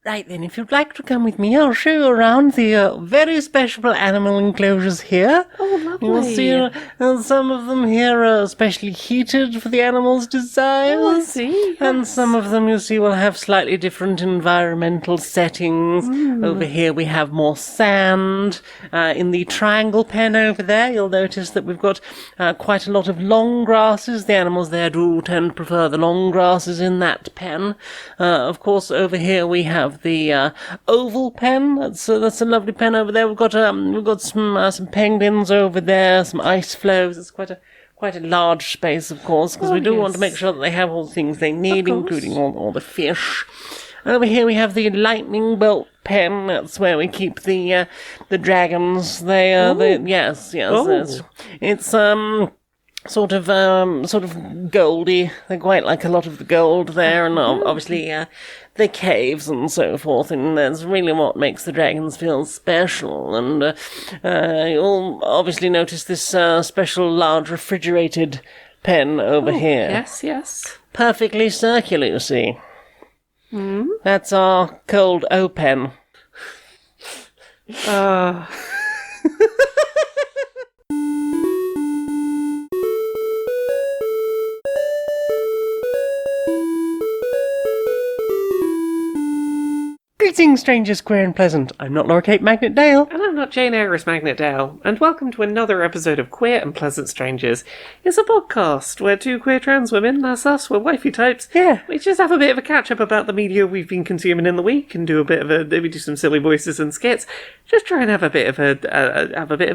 Right then, if you'd like to come with me, I'll show you around the very special animal enclosures here. Oh, lovely. You'll see some of them here are specially heated for the animals' desires. Oh, I see. And Yes. some of them, you see, will have slightly different environmental settings. Over here we have more sand. In the triangle pen over there, you'll notice that we've got quite a lot of long grasses. The animals there do tend to prefer the long grasses in that pen. Of course, over here we have the oval pen. That's a lovely pen over there. We've got some penguins over there, some ice floes. It's quite a large space, of course, because we do want to make sure that they have all the things they need, including all the fish. Over here we have the lightning bolt pen. That's where we keep the dragons. Yes. It's sort of goldy. They quite like a lot of the gold there, and obviously the caves and so forth, and that's really what makes the dragons feel special. And you'll obviously notice this special large refrigerated pen over here. Yes. Perfectly circular, you see. That's our cold O pen. Greetings, strangers, queer and pleasant. I'm not Laura Kate Magnet Dale. And I'm not Jane Aerith Magnet Dale, and welcome to another episode of Queer and Pleasant Strangers. It's a podcast where two queer trans women, that's us, we're wifey types. Yeah. We just have a bit of a catch-up about the media we've been consuming in the week, and maybe do some silly voices and skits. Just try and have a bit of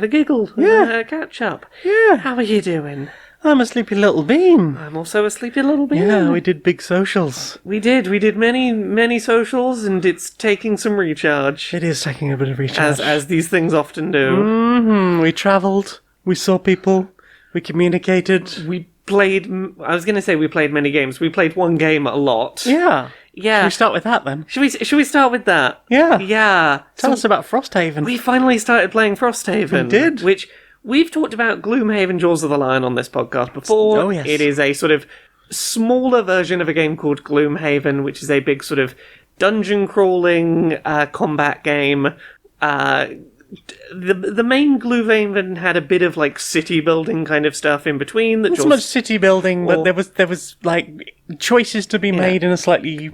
a giggle, Yeah. catch-up. Yeah. How are you doing? I'm a sleepy little bean. I'm also a sleepy little bit. Yeah, we did big socials. We did many socials, and it's taking some recharge. It is taking a bit of recharge. As these things often do. We travelled, we saw people, we communicated. We played many games. We played one game a lot. Yeah. Yeah. Should we start with that then? Should we start with that? Yeah. Yeah. Tell us about Frosthaven. We finally started playing Frosthaven. We did. Which we've talked about Gloomhaven Jaws of the Lion on this podcast before. Oh, yes. It is a sort of smaller version of a game called Gloomhaven, which is a big sort of dungeon crawling combat game. The main Gloomhaven had a bit of like city building kind of stuff in between. Not so much city building, but there was like choices to be made in a slightly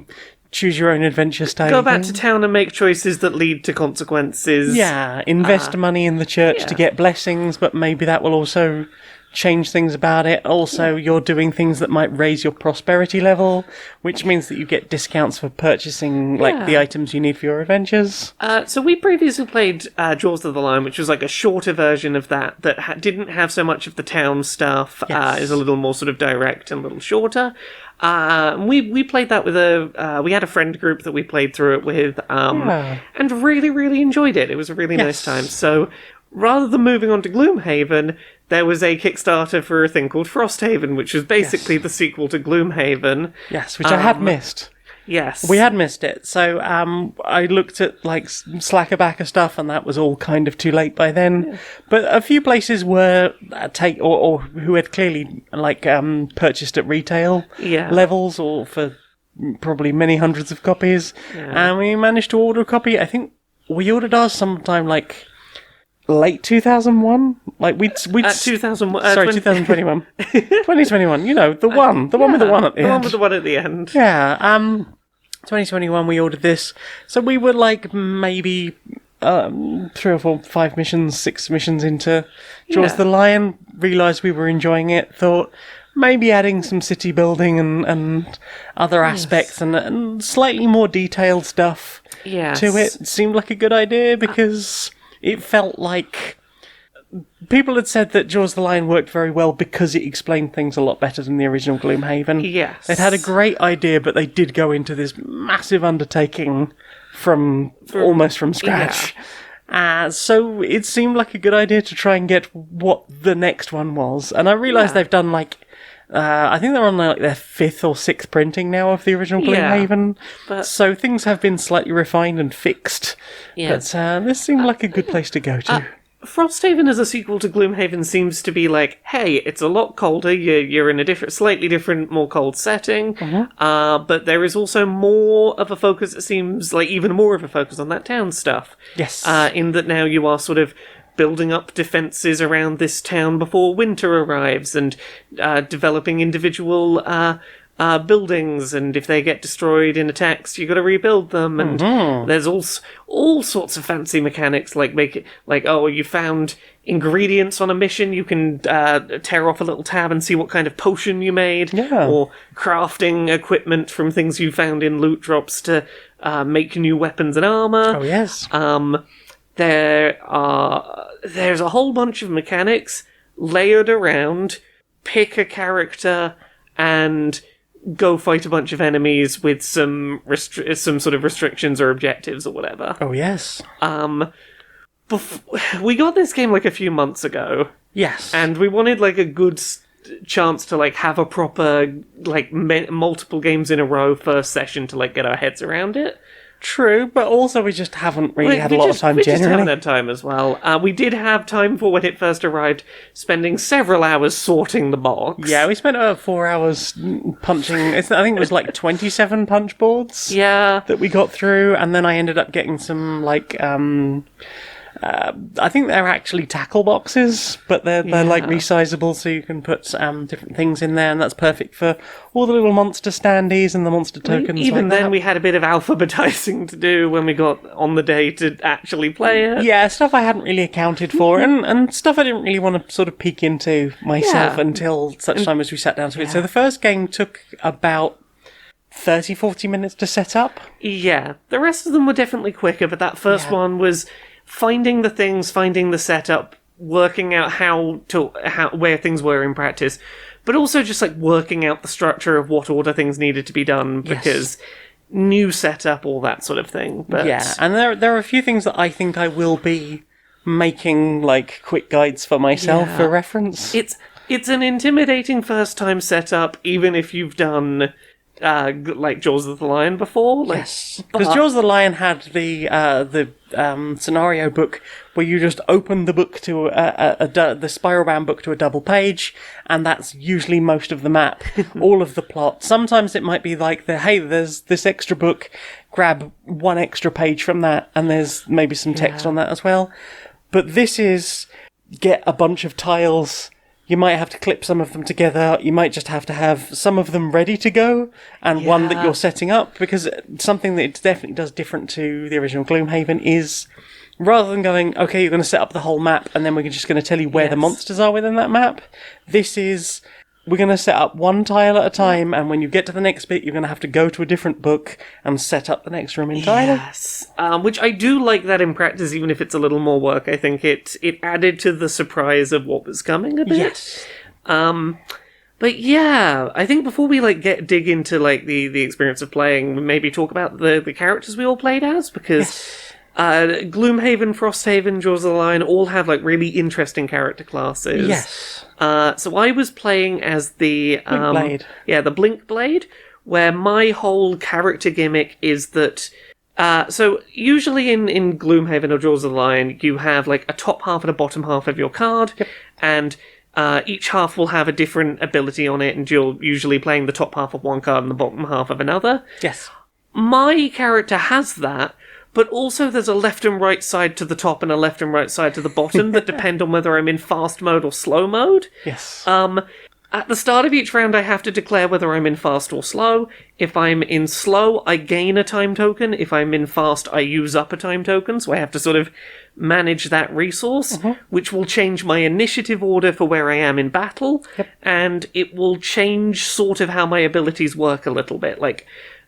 choose your own adventure style. Go back to town and make choices that lead to consequences. Yeah, invest money in the church to get blessings, but maybe that will also change things about it. Also, you're doing things that might raise your prosperity level, which means that you get discounts for purchasing like the items you need for your adventures. So we previously played Jaws of the Lion, which was like a shorter version of that didn't have so much of the town stuff. Yes. Is a little more sort of direct and a little shorter. We played that with we had a friend group that we played through it with, and really, really enjoyed it. It was a really nice time. So rather than moving on to Gloomhaven, there was a Kickstarter for a thing called Frosthaven, which was basically the sequel to Gloomhaven. Yes, which I had missed. Yes. We had missed it, so I looked at like Slackerbacker stuff, and that was all kind of too late by then. Yeah. But a few places were or who had clearly like purchased at retail levels, or for probably many hundreds of copies. Yeah. And we managed to order a copy. I think we ordered ours sometime like late 2001, like we'd 2001. 2021, 2021. You know, the one with the one at the end. The one with the one at the end. Yeah. 2021. We ordered this, so we were like maybe 3 or 4, 5 missions, 6 missions into Jaws of the Lion. Realised we were enjoying it. Thought maybe adding some city building and other aspects and slightly more detailed stuff to it seemed like a good idea, because it felt like people had said that Jaws of the Lion worked very well because it explained things a lot better than the original Gloomhaven. Yes. They'd had a great idea, but they did go into this massive undertaking almost from scratch. Yeah. So it seemed like a good idea to try and get what the next one was. And I realised they've done like I think they're on like their 5th or 6th printing now of the original Gloomhaven. So things have been slightly refined and fixed. Yeah. But this seemed like a good place to go to. Frosthaven as a sequel to Gloomhaven seems to be like, hey, it's a lot colder, you're in a slightly different, more cold setting, but there is also more of a focus, it seems like even more of a focus on that town stuff. Yes. In that now you are sort of building up defences around this town before winter arrives, and developing individual buildings, and if they get destroyed in attacks, you got to rebuild them. And there's all sorts of fancy mechanics, like you found ingredients on a mission, you can tear off a little tab and see what kind of potion you made, or crafting equipment from things you found in loot drops to make new weapons and armor. Oh yes. There's a whole bunch of mechanics layered around pick a character and go fight a bunch of enemies with some sort of restrictions or objectives or whatever. Oh yes. We got this game like a few months ago. Yes. And we wanted like a good chance to like have a proper like multiple games in a row first session to like get our heads around it. True, but also we just haven't really had a lot of time we generally. We just haven't had time as well. We did have time for when it first arrived, spending several hours sorting the box. Yeah, we spent about 4 hours punching, I think it was like 27 punch boards that we got through, and then I ended up getting some like... I think they're actually tackle boxes, but they're like resizable, so you can put different things in there, and that's perfect for all the little monster standees and the monster tokens. Even then, we had a bit of alphabetizing to do when we got on the day to actually play it. Yeah, stuff I hadn't really accounted for, and stuff I didn't really want to sort of peek into myself until such time as we sat down to it. So the first game took about 30-40 minutes to set up. Yeah, the rest of them were definitely quicker, but that first one was finding the things, finding the setup, working out where things were in practice, but also just like working out the structure of what order things needed to be done, because new setup, all that sort of thing. But and there are a few things that I think I will be making like quick guides for myself for reference. It's an intimidating first time setup, even if you've done like Jaws of the Lion before. Because Jaws of the Lion had the scenario book where you just open the book to the spiral bound book to a double page, and that's usually most of the map, all of the plot. Sometimes it might be like there's this extra book, grab one extra page from that, and there's maybe some text on that as well. But this is get a bunch of tiles. You might have to clip some of them together. You might just have to have some of them ready to go and one that you're setting up, because something that it definitely does different to the original Gloomhaven is rather than going, okay, you're going to set up the whole map and then we're just going to tell you where the monsters are within that map. This is, we're going to set up one tile at a time, and when you get to the next bit, you're going to have to go to a different book and set up the next room entirely. Yes, which I do like that in practice, even if it's a little more work. I think it added to the surprise of what was coming a bit. Yes. But yeah, I think before we dig into like the experience of playing, we maybe talk about the characters we all played as, because Gloomhaven, Frosthaven, Jaws of the Lion all have like really interesting character classes. Yes. So I was playing as the Blink Blade. Yeah, the Blink Blade, where my whole character gimmick is that. So usually in Gloomhaven or Jaws of the Lion, you have like a top half and a bottom half of your card, and each half will have a different ability on it, and you're usually playing the top half of one card and the bottom half of another. Yes. My character has that, but also there's a left and right side to the top and a left and right side to the bottom that depend on whether I'm in fast mode or slow mode. Yes. At the start of each round, I have to declare whether I'm in fast or slow. If I'm in slow, I gain a time token. If I'm in fast, I use up a time token, so I have to sort of manage that resource, which will change my initiative order for where I am in battle, and it will change sort of how my abilities work a little bit. Like,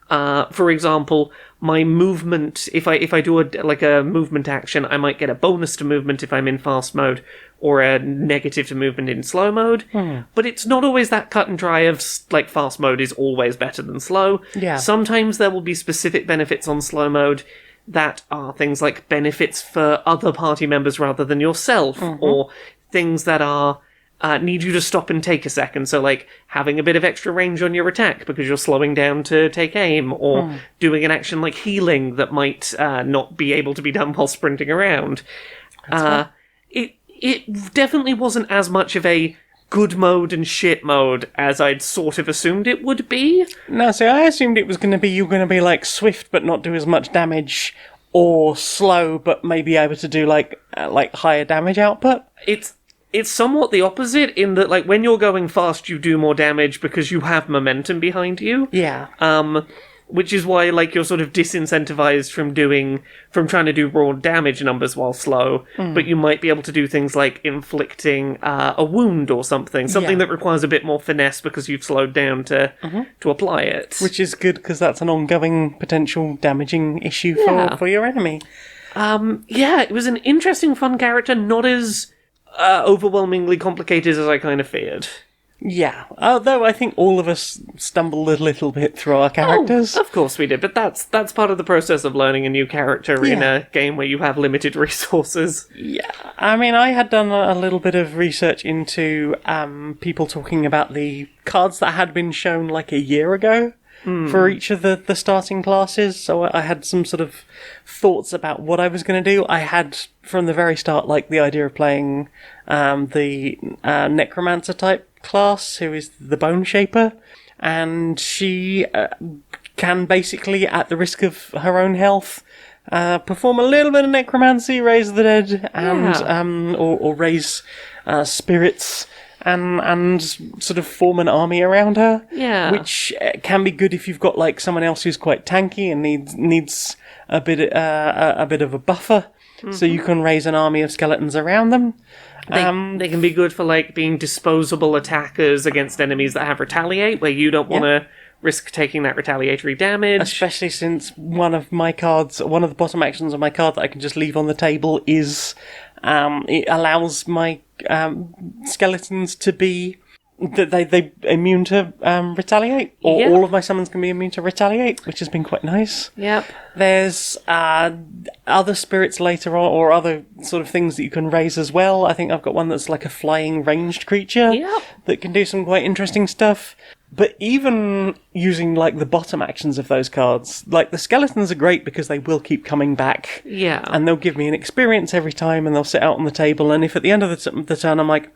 for example, my movement, if I do a movement action, I might get a bonus to movement if I'm in fast mode, or a negative to movement in slow mode. But it's not always that cut and dry of, like, fast mode is always better than slow. Yeah. Sometimes there will be specific benefits on slow mode that are things like benefits for other party members rather than yourself, or things that are need you to stop and take a second. So, like, having a bit of extra range on your attack because you're slowing down to take aim, or doing an action like healing that might not be able to be done while sprinting around. it definitely wasn't as much of a good mode and shit mode as I'd sort of assumed it would be. No, so I assumed it was going to be you're going to be like swift but not do as much damage, or slow but maybe able to do like higher damage output. It's somewhat the opposite in that, like, when you're going fast, you do more damage because you have momentum behind you. Yeah. Which is why, like, you're sort of disincentivized from trying to do raw damage numbers while slow, but you might be able to do things like inflicting a wound or something that requires a bit more finesse because you've slowed down to apply it. Which is good because that's an ongoing potential damaging issue for your enemy. It was an interesting, fun character, not as overwhelmingly complicated as I kind of feared. Yeah, although I think all of us stumbled a little bit through our characters. Oh, of course we did, but that's part of the process of learning a new character in a game where you have limited resources. Yeah, I mean, I had done a little bit of research into people talking about the cards that had been shown like a year ago for each of the starting classes, so I had some sort of thoughts about what I was going to do. I had, from the very start, like the idea of playing the Necromancer type class, who is the Bone Shaper, and she can basically, at the risk of her own health, perform a little bit of necromancy, raise the dead, and or raise spirits, and sort of form an army around her. Yeah, which can be good if you've got like someone else who's quite tanky and needs a bit of a buffer, so you can raise an army of skeletons around them. They can be good for like being disposable attackers against enemies that have retaliate, where you don't want to risk taking that retaliatory damage. Especially since one of the bottom actions of my card that I can just leave on the table is it allows my skeletons to be that they immune to retaliate, or all of my summons can be immune to retaliate, which has been quite nice. Yep. There's other spirits later on, or other sort of things that you can raise as well. I think I've got one that's like a flying ranged creature that can do some quite interesting stuff. But even using like the bottom actions of those cards, like the skeletons are great because they will keep coming back. Yeah. And they'll give me an experience every time, and they'll sit out on the table. And if at the end of the turn I'm like,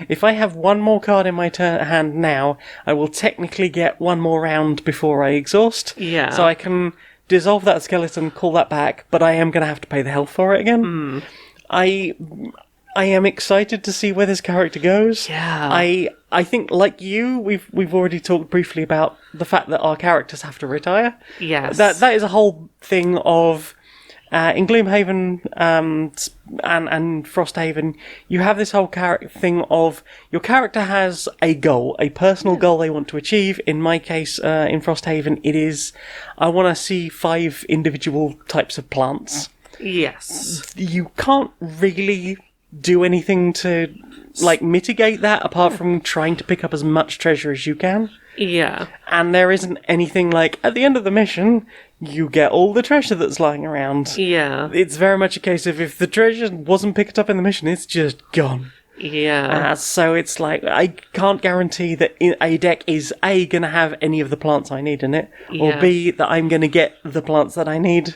if I have one more card in my hand now, I will technically get one more round before I exhaust. Yeah. So I can dissolve that skeleton, call that back, but I am going to have to pay the health for it again. I am excited to see where this character goes. Yeah. I think, like you, we've already talked briefly about the fact that our characters have to retire. Yes. That is a whole thing of in Gloomhaven and Frosthaven, you have this whole thing of your character has a goal, a personal goal they want to achieve. In my case, in Frosthaven, it is I want to see 5 individual types of plants. Yes. You can't really do anything to like mitigate that apart from trying to pick up as much treasure as you can. Yeah. And there isn't anything like at the end of the mission you get all the treasure that's lying around. Yeah. It's very much a case of if the treasure wasn't picked up in the mission, it's just gone. Yeah. So it's like I can't guarantee that a deck is A, going to have any of the plants I need in it, or B, that I'm going to get the plants that I need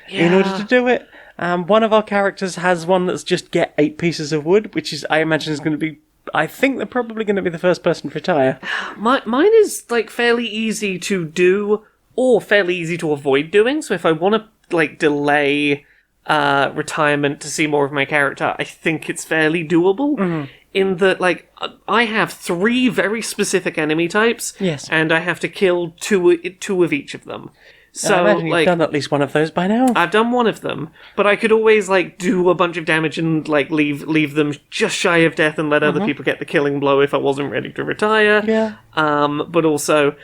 in order to do it. One of our characters has one that's just get 8 pieces of wood, which is, I imagine, is going to be. I think they're probably going to be the first person to retire. Mine is like fairly easy to do, or fairly easy to avoid doing. So if I want to like delay retirement to see more of my character, I think it's fairly doable. Mm-hmm. In that, like, I have 3 very specific enemy types, yes, and I have to kill two of each of them. So, I imagine you've done at least one of those by now. I've done one of them, but I could always like do a bunch of damage and like leave them just shy of death and let other people get the killing blow if I wasn't ready to retire. Yeah. But also,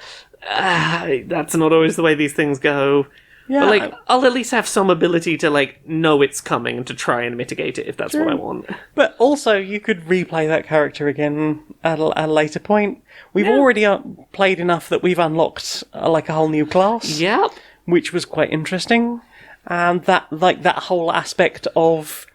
that's not always the way these things go. Yeah. But like, I'll at least have some ability to like know it's coming and to try and mitigate it if that's what I want. But also, you could replay that character again at a later point. We've already played enough that we've unlocked like a whole new class. Yep. Which was quite interesting. That whole aspect of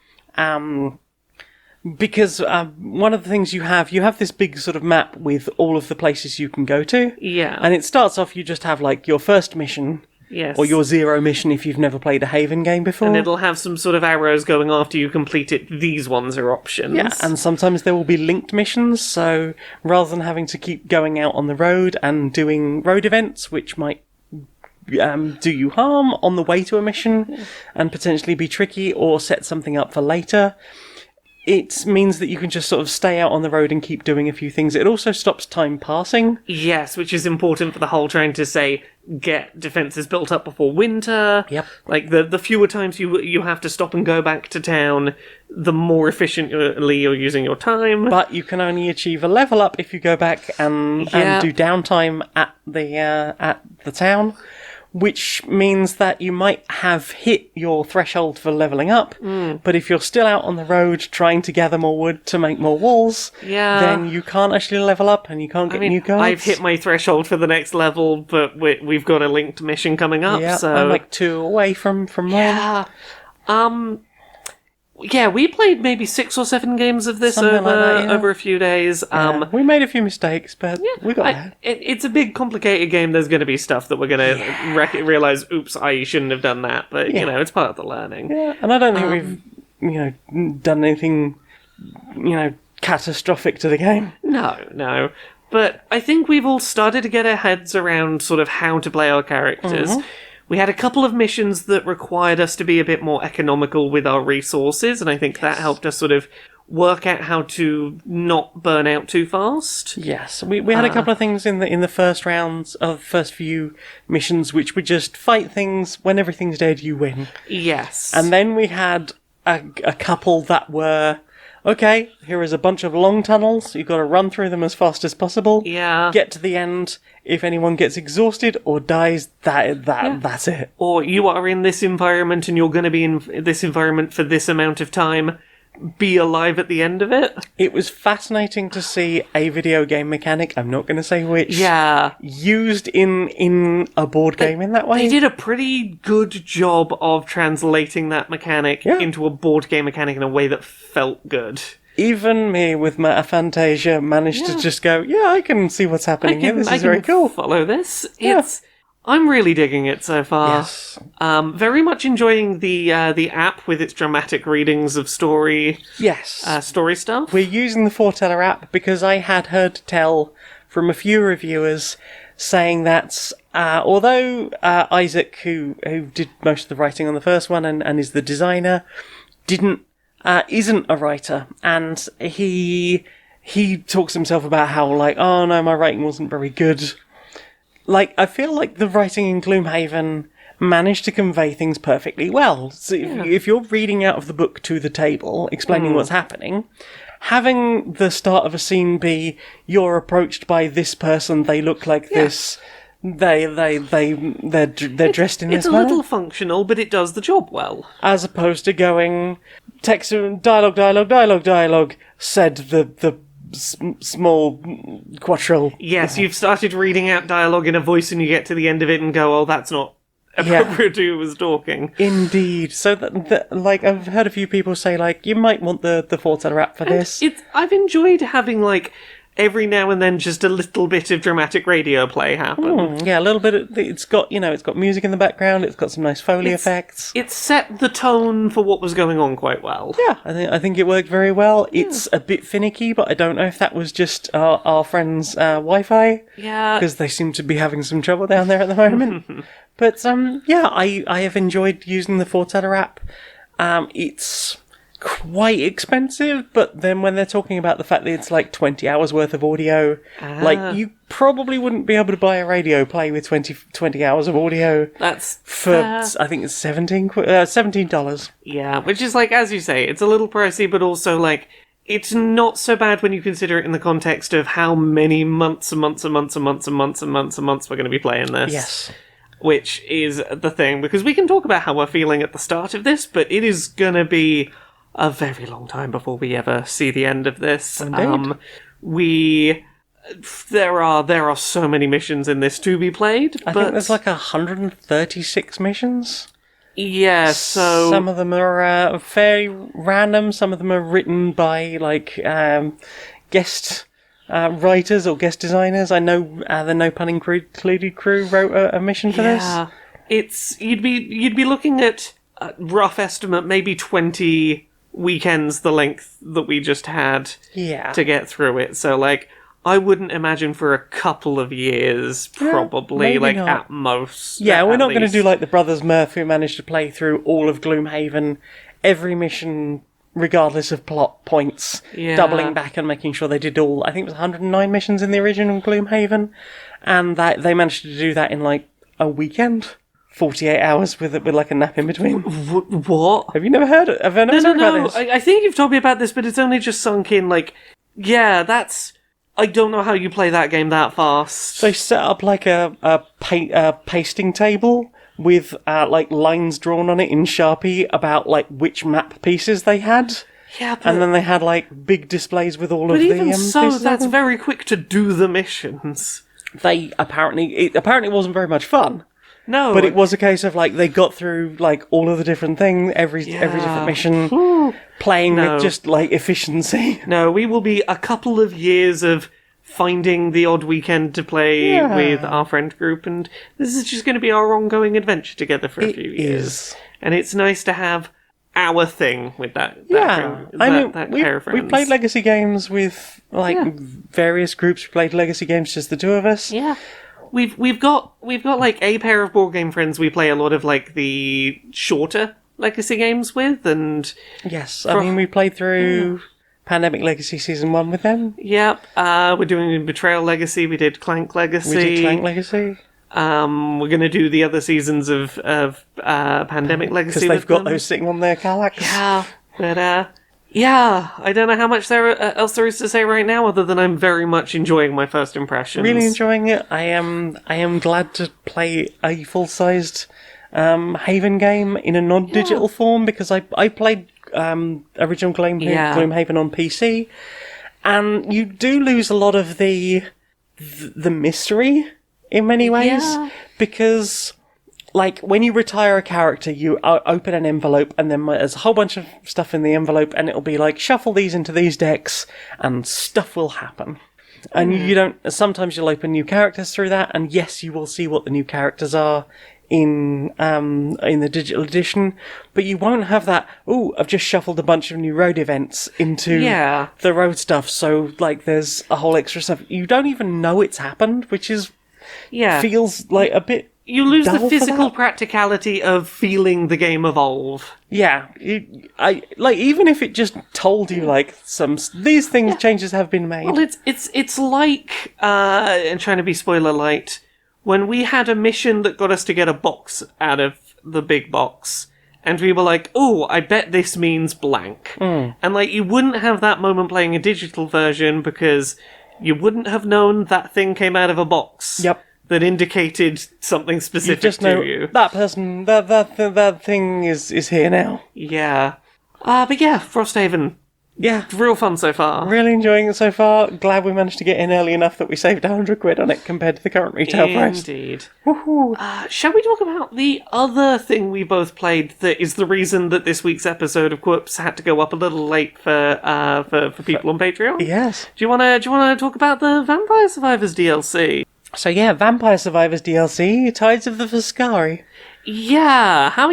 because one of the things you have this big sort of map with all of the places you can go to. Yeah. And it starts off, you just have like your first mission, Yes. Or your zero mission if you've never played a Haven game before. And it'll have some sort of arrows going after you complete it. These ones are options. Yeah, and sometimes there will be linked missions, so rather than having to keep going out on the road and doing road events, which might do you harm on the way to a mission and potentially be tricky or set something up for later, it means that you can just sort of stay out on the road and keep doing a few things. It also stops time passing. Yes, which is important for the whole trying to say, get defences built up before winter. Yep. Like, the fewer times you have to stop and go back to town, the more efficiently you're using your time. But you can only achieve a level up if you go back and do downtime at the town, which means that you might have hit your threshold for levelling up, but if you're still out on the road trying to gather more wood to make more walls, then you can't actually level up and you can't get new guides. I've hit my threshold for the next level, but we've got a linked mission coming up, so... I'm like 2 away from mine. Yeah, we played maybe 6 or 7 games of this over a few days. We made a few mistakes, but we got there. It's a big, complicated game. There's going to be stuff that we're going to realise, oops, I shouldn't have done that. But, you know, it's part of the learning. Yeah, and I don't think we've, done anything, catastrophic to the game. No. But I think we've all started to get our heads around sort of how to play our characters. Mm-hmm. We had a couple of missions that required us to be a bit more economical with our resources, and I think that helped us sort of work out how to not burn out too fast. Yes, we had a couple of things in the first rounds of first few missions, which were just fight things. When everything's dead, you win. Yes. And then we had a couple that were... Okay, here is a bunch of long tunnels. You've got to run through them as fast as possible. Yeah. Get to the end. If anyone gets exhausted or dies, that's it. Or you are in this environment and you're going to be in this environment for this amount of time. Be alive at the end of it. It was fascinating to see a video game mechanic, I'm not going to say which, used in a board game in that way. They did a pretty good job of translating that mechanic into a board game mechanic in a way that felt good. Even me with my aphantasia managed to just go, I can see what's happening here. This is very cool. Follow this. I'm really digging it so far. Yes. Very much enjoying the app with its dramatic readings of story. Yes. Story stuff. We're using the Foreteller app because I had heard tell from a few reviewers saying that although Isaac, who did most of the writing on the first one and is the designer, isn't a writer, and he talks himself about how oh no, my writing wasn't very good. I feel like the writing in Gloomhaven managed to convey things perfectly well. So if you're reading out of the book to the table, explaining what's happening, having the start of a scene be, you're approached by this person, they look like this, they're dressed in this manner. It's a little functional, but it does the job well. As opposed to going, text, dialogue, said the small quadrille. Yes, you've started reading out dialogue in a voice and you get to the end of it and go, oh, that's not appropriate to who was talking. Indeed. So, I've heard a few people say, you might want the Foreteller app for this. I've enjoyed having, every now and then just a little bit of dramatic radio play happen. A little bit. It's got music in the background. It's got some nice Foley effects. It set the tone for what was going on quite well. Yeah, I think it worked very well. It's a bit finicky, but I don't know if that was just our friends' Wi-Fi. Yeah, because they seem to be having some trouble down there at the moment. But I have enjoyed using the Foreteller app. It's quite expensive, but then when they're talking about the fact that it's 20 hours worth of audio, you probably wouldn't be able to buy a radio play with 20 hours of audio. That's for I think it's $17. Yeah, which is as you say, it's a little pricey, but also it's not so bad when you consider it in the context of how many months and months and months and months and months and months and months we're going to be playing this. Yes. Which is the thing, because we can talk about how we're feeling at the start of this, but it is going to be a very long time before we ever see the end of this. Indeed. There are so many missions in this to be played. I think there's 136 missions. Yeah, so some of them are fairly random. Some of them are written by guest writers or guest designers. I know the No Pun Included crew wrote a mission for this. you'd be looking at a rough estimate, maybe 20 weekends the length that we just had to get through it. So, like, I wouldn't imagine for a couple of years, probably, like, not. At most. Yeah, we're not going to do like the Brothers Murph who managed to play through all of Gloomhaven, every mission, regardless of plot points, doubling back and making sure they did all, I think it was 109 missions in the original Gloomhaven, and that they managed to do that in, like, a weekend. 48 hours with like a nap in between. What? Have you never heard it? Have I never talked about this? I think you've told me about this, but it's only just sunk in, like, yeah, that's... I don't know how you play that game that fast. They set up like a pasting table with like lines drawn on it in Sharpie about like which map pieces they had. Yeah, but... And then they had like big displays with all of the even so, pieces that's very quick to do the missions. It apparently wasn't very much fun. No. But it was a case of, like, they got through, like, all of the different things, every different mission, playing with just, like, efficiency. No, we will be a couple of years of finding the odd weekend to play with our friend group, and this is just going to be our ongoing adventure together for a few years. And it's nice to have our thing with that pair of friends. We played legacy games with, like, various groups. We played legacy games, just the two of us. Yeah. We've got like a pair of board game friends we play a lot of like the shorter legacy games with, and yes, I mean we played through Pandemic Legacy Season 1 with them. Yep, we're doing Betrayal Legacy. We did Clank Legacy. We're going to do the other seasons of Pandemic Legacy because they've got those sitting on their Kallax. Yeah, but yeah, I don't know how much else there is to say right now, other than I'm very much enjoying my first impressions. Really enjoying it. I am glad to play a full-sized Haven game in a non-digital form, because I played original Gloomhaven on PC, and you do lose a lot of the mystery in many ways, because... Like, when you retire a character, you open an envelope, and then there's a whole bunch of stuff in the envelope, and it'll be like, shuffle these into these decks, and stuff will happen. And you don't... Sometimes you'll open new characters through that, and yes, you will see what the new characters are in the digital edition, but you won't have that, I've just shuffled a bunch of new road events into the road stuff, so, like, there's a whole extra stuff. You don't even know it's happened, which is... feels like a bit... You lose the physical practicality of feeling the game evolve. Yeah, even if it just told you like these changes have been made. Well, it's like and trying to be spoiler light, when we had a mission that got us to get a box out of the big box, and we were like, I bet this means blank, and like you wouldn't have that moment playing a digital version because you wouldn't have known that thing came out of a box. Yep. That indicated something specific you just know to you. That person, that thing is here now. Yeah. But yeah, Frosthaven. Yeah. Real fun so far. Really enjoying it so far. Glad we managed to get in early enough that we saved £100 on it compared to the current retail price. Indeed. Woohoo. Shall we talk about the other thing we both played that is the reason that this week's episode of Quirps had to go up a little late for people on Patreon? Yes. Do you wanna talk about the Vampire Survivors DLC? So yeah, Vampire Survivors DLC, Tides of the Foscari. Yeah, how are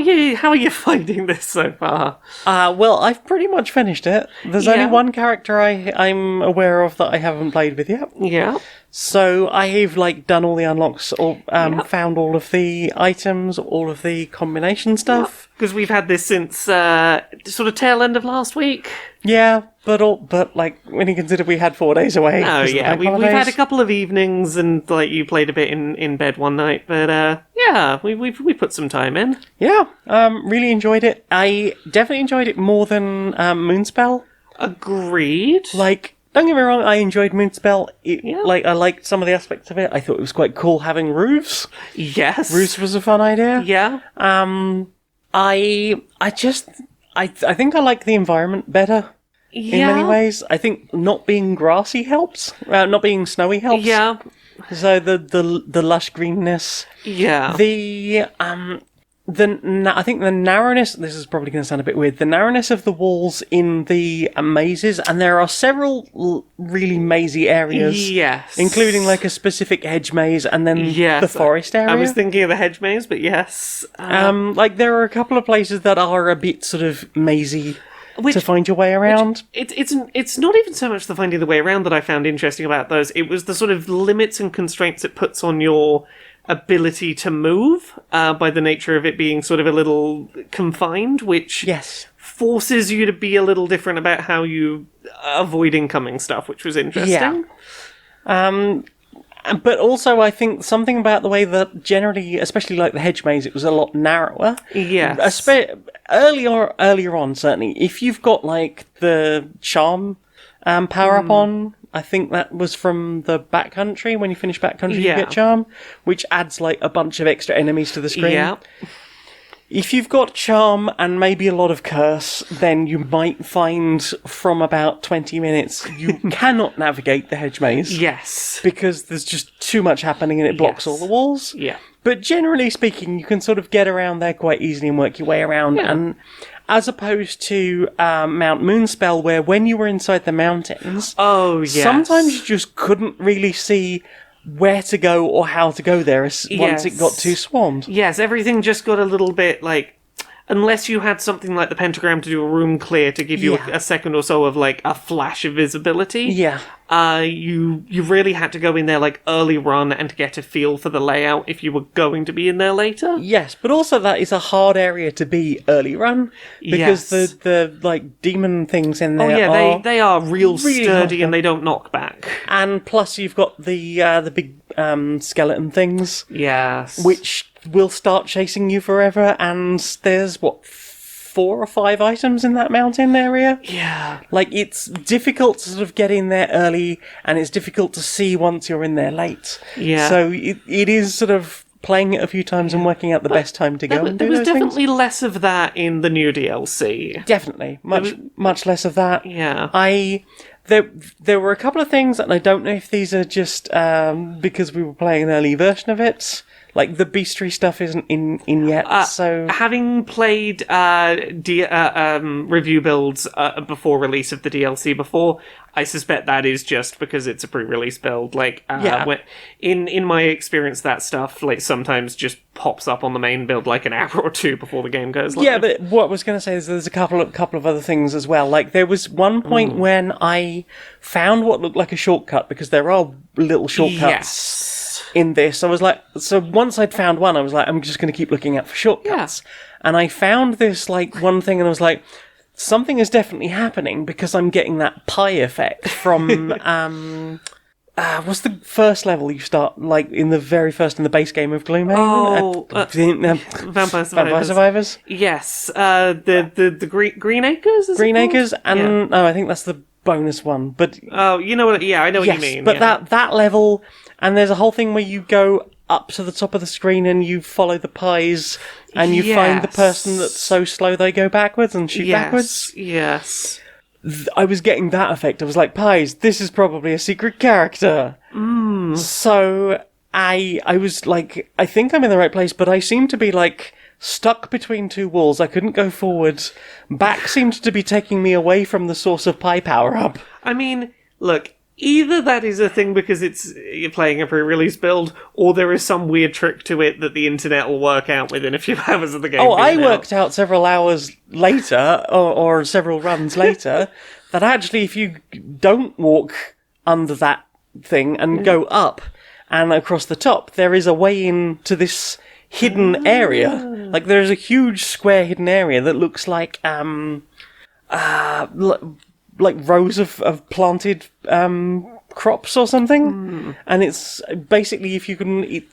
you finding this so far? Well, I've pretty much finished it. There's only one character I'm aware of that I haven't played with yet. Yeah. So I've like done all the unlocks, or found all of the items, all of the combination stuff. Because we've had this since sort of tail end of last week. Yeah, but like when you consider we had 4 days away. Oh yeah, we've had a couple of evenings, and like you played a bit in bed one night, but yeah, we put some time in. Yeah, really enjoyed it. I definitely enjoyed it more than Moonspell. Agreed. Like, don't get me wrong, I enjoyed Moonspell. Like, I liked some of the aspects of it. I thought it was quite cool having roofs. Yes, roofs was a fun idea. Yeah. I think I like the environment better. In many ways. I think not being grassy helps. Not being snowy helps. Yeah. So the lush greenness. Yeah. I think the narrowness, this is probably going to sound a bit weird, the narrowness of the walls in the mazes, and there are several really mazy areas. Yes. Including like a specific hedge maze and then Yes, the forest area. I was thinking of the hedge maze, but yes. Like there are a couple of places that are a bit sort of mazy to find your way around. It's not even so much the finding the way around that I found interesting about those. It was the sort of limits and constraints it puts on your ability to move by the nature of it being sort of a little confined, which forces you to be a little different about how you avoid incoming stuff, which was interesting. Yeah. But also, I think something about the way that generally, especially like the hedge maze, it was a lot narrower. Yes. Earlier on, certainly, if you've got like the charm power up on, I think that was from the backcountry. When you finish backcountry, you get charm, which adds like a bunch of extra enemies to the screen. Yeah. If you've got charm and maybe a lot of curse, then you might find from about 20 minutes you cannot navigate the hedge maze. Yes. Because there's just too much happening and it blocks all the walls. Yeah. But generally speaking, you can sort of get around there quite easily and work your way around. Yeah. And as opposed to Mount Moonspell, where when you were inside the mountains, sometimes you just couldn't really see where to go or how to go there once it got too swarmed. Yes, everything just got a little bit like... Unless you had something like the pentagram to do a room clear to give you a second or so of like a flash of visibility. Yeah. You really had to go in there like early run and get a feel for the layout if you were going to be in there later. Yes, but also that is a hard area to be early run because the like demon things in there they are real sturdy and they don't knock back. And plus you've got the big skeleton things. Yes. Which will start chasing you forever, and there's 4 or 5 items in that mountain area. Yeah. Like, it's difficult to sort of get in there early, and it's difficult to see once you're in there late. Yeah. So it is sort of playing it a few times and working out the best time to go and do those things. There was definitely less of that in the new DLC. Definitely. Much less of that. Yeah. There were a couple of things, and I don't know if these are just because we were playing an early version of it. Like, the beastry stuff isn't in yet, so... Having played review builds before release of the DLC before, I suspect that is just because it's a pre-release build. Like, in my experience, that stuff, like, sometimes just pops up on the main build like an hour or two before the game goes live. Yeah, but what I was going to say is there's a couple of other things as well. Like, there was one point when I found what looked like a shortcut, because there are little shortcuts in this. I was like, so once I'd found one, I was like, I'm just going to keep looking out for shortcuts. And I found this, like, one thing, and I was like, something is definitely happening, because I'm getting that pie effect from, what's the first level you start, like, in the base game of Gloomhaven? Vampire Vampire Survivors? Yes. The Green Acres? Green Acres, and, I think that's the bonus one, but... Oh, you know what, I know what you mean. But that level, and there's a whole thing where you go up to the top of the screen and you follow the pies, and you find the person that's so slow they go backwards and shoot backwards. Yes. I was getting that effect. I was like, pies, this is probably a secret character. So I was like, I think I'm in the right place, but I seem to be like... stuck between two walls. I couldn't go forward. Back seemed to be taking me away from the source of pie power-up. I mean, look, either that is a thing because you're playing a pre-release build, or there is some weird trick to it that the internet will work out within a few hours of the game. I worked out several hours later, or several runs later, that actually if you don't walk under that thing and go up and across the top, there is a way into this hidden area. Like, there's a huge square hidden area that looks like like rows of planted crops or something. And it's basically, if you can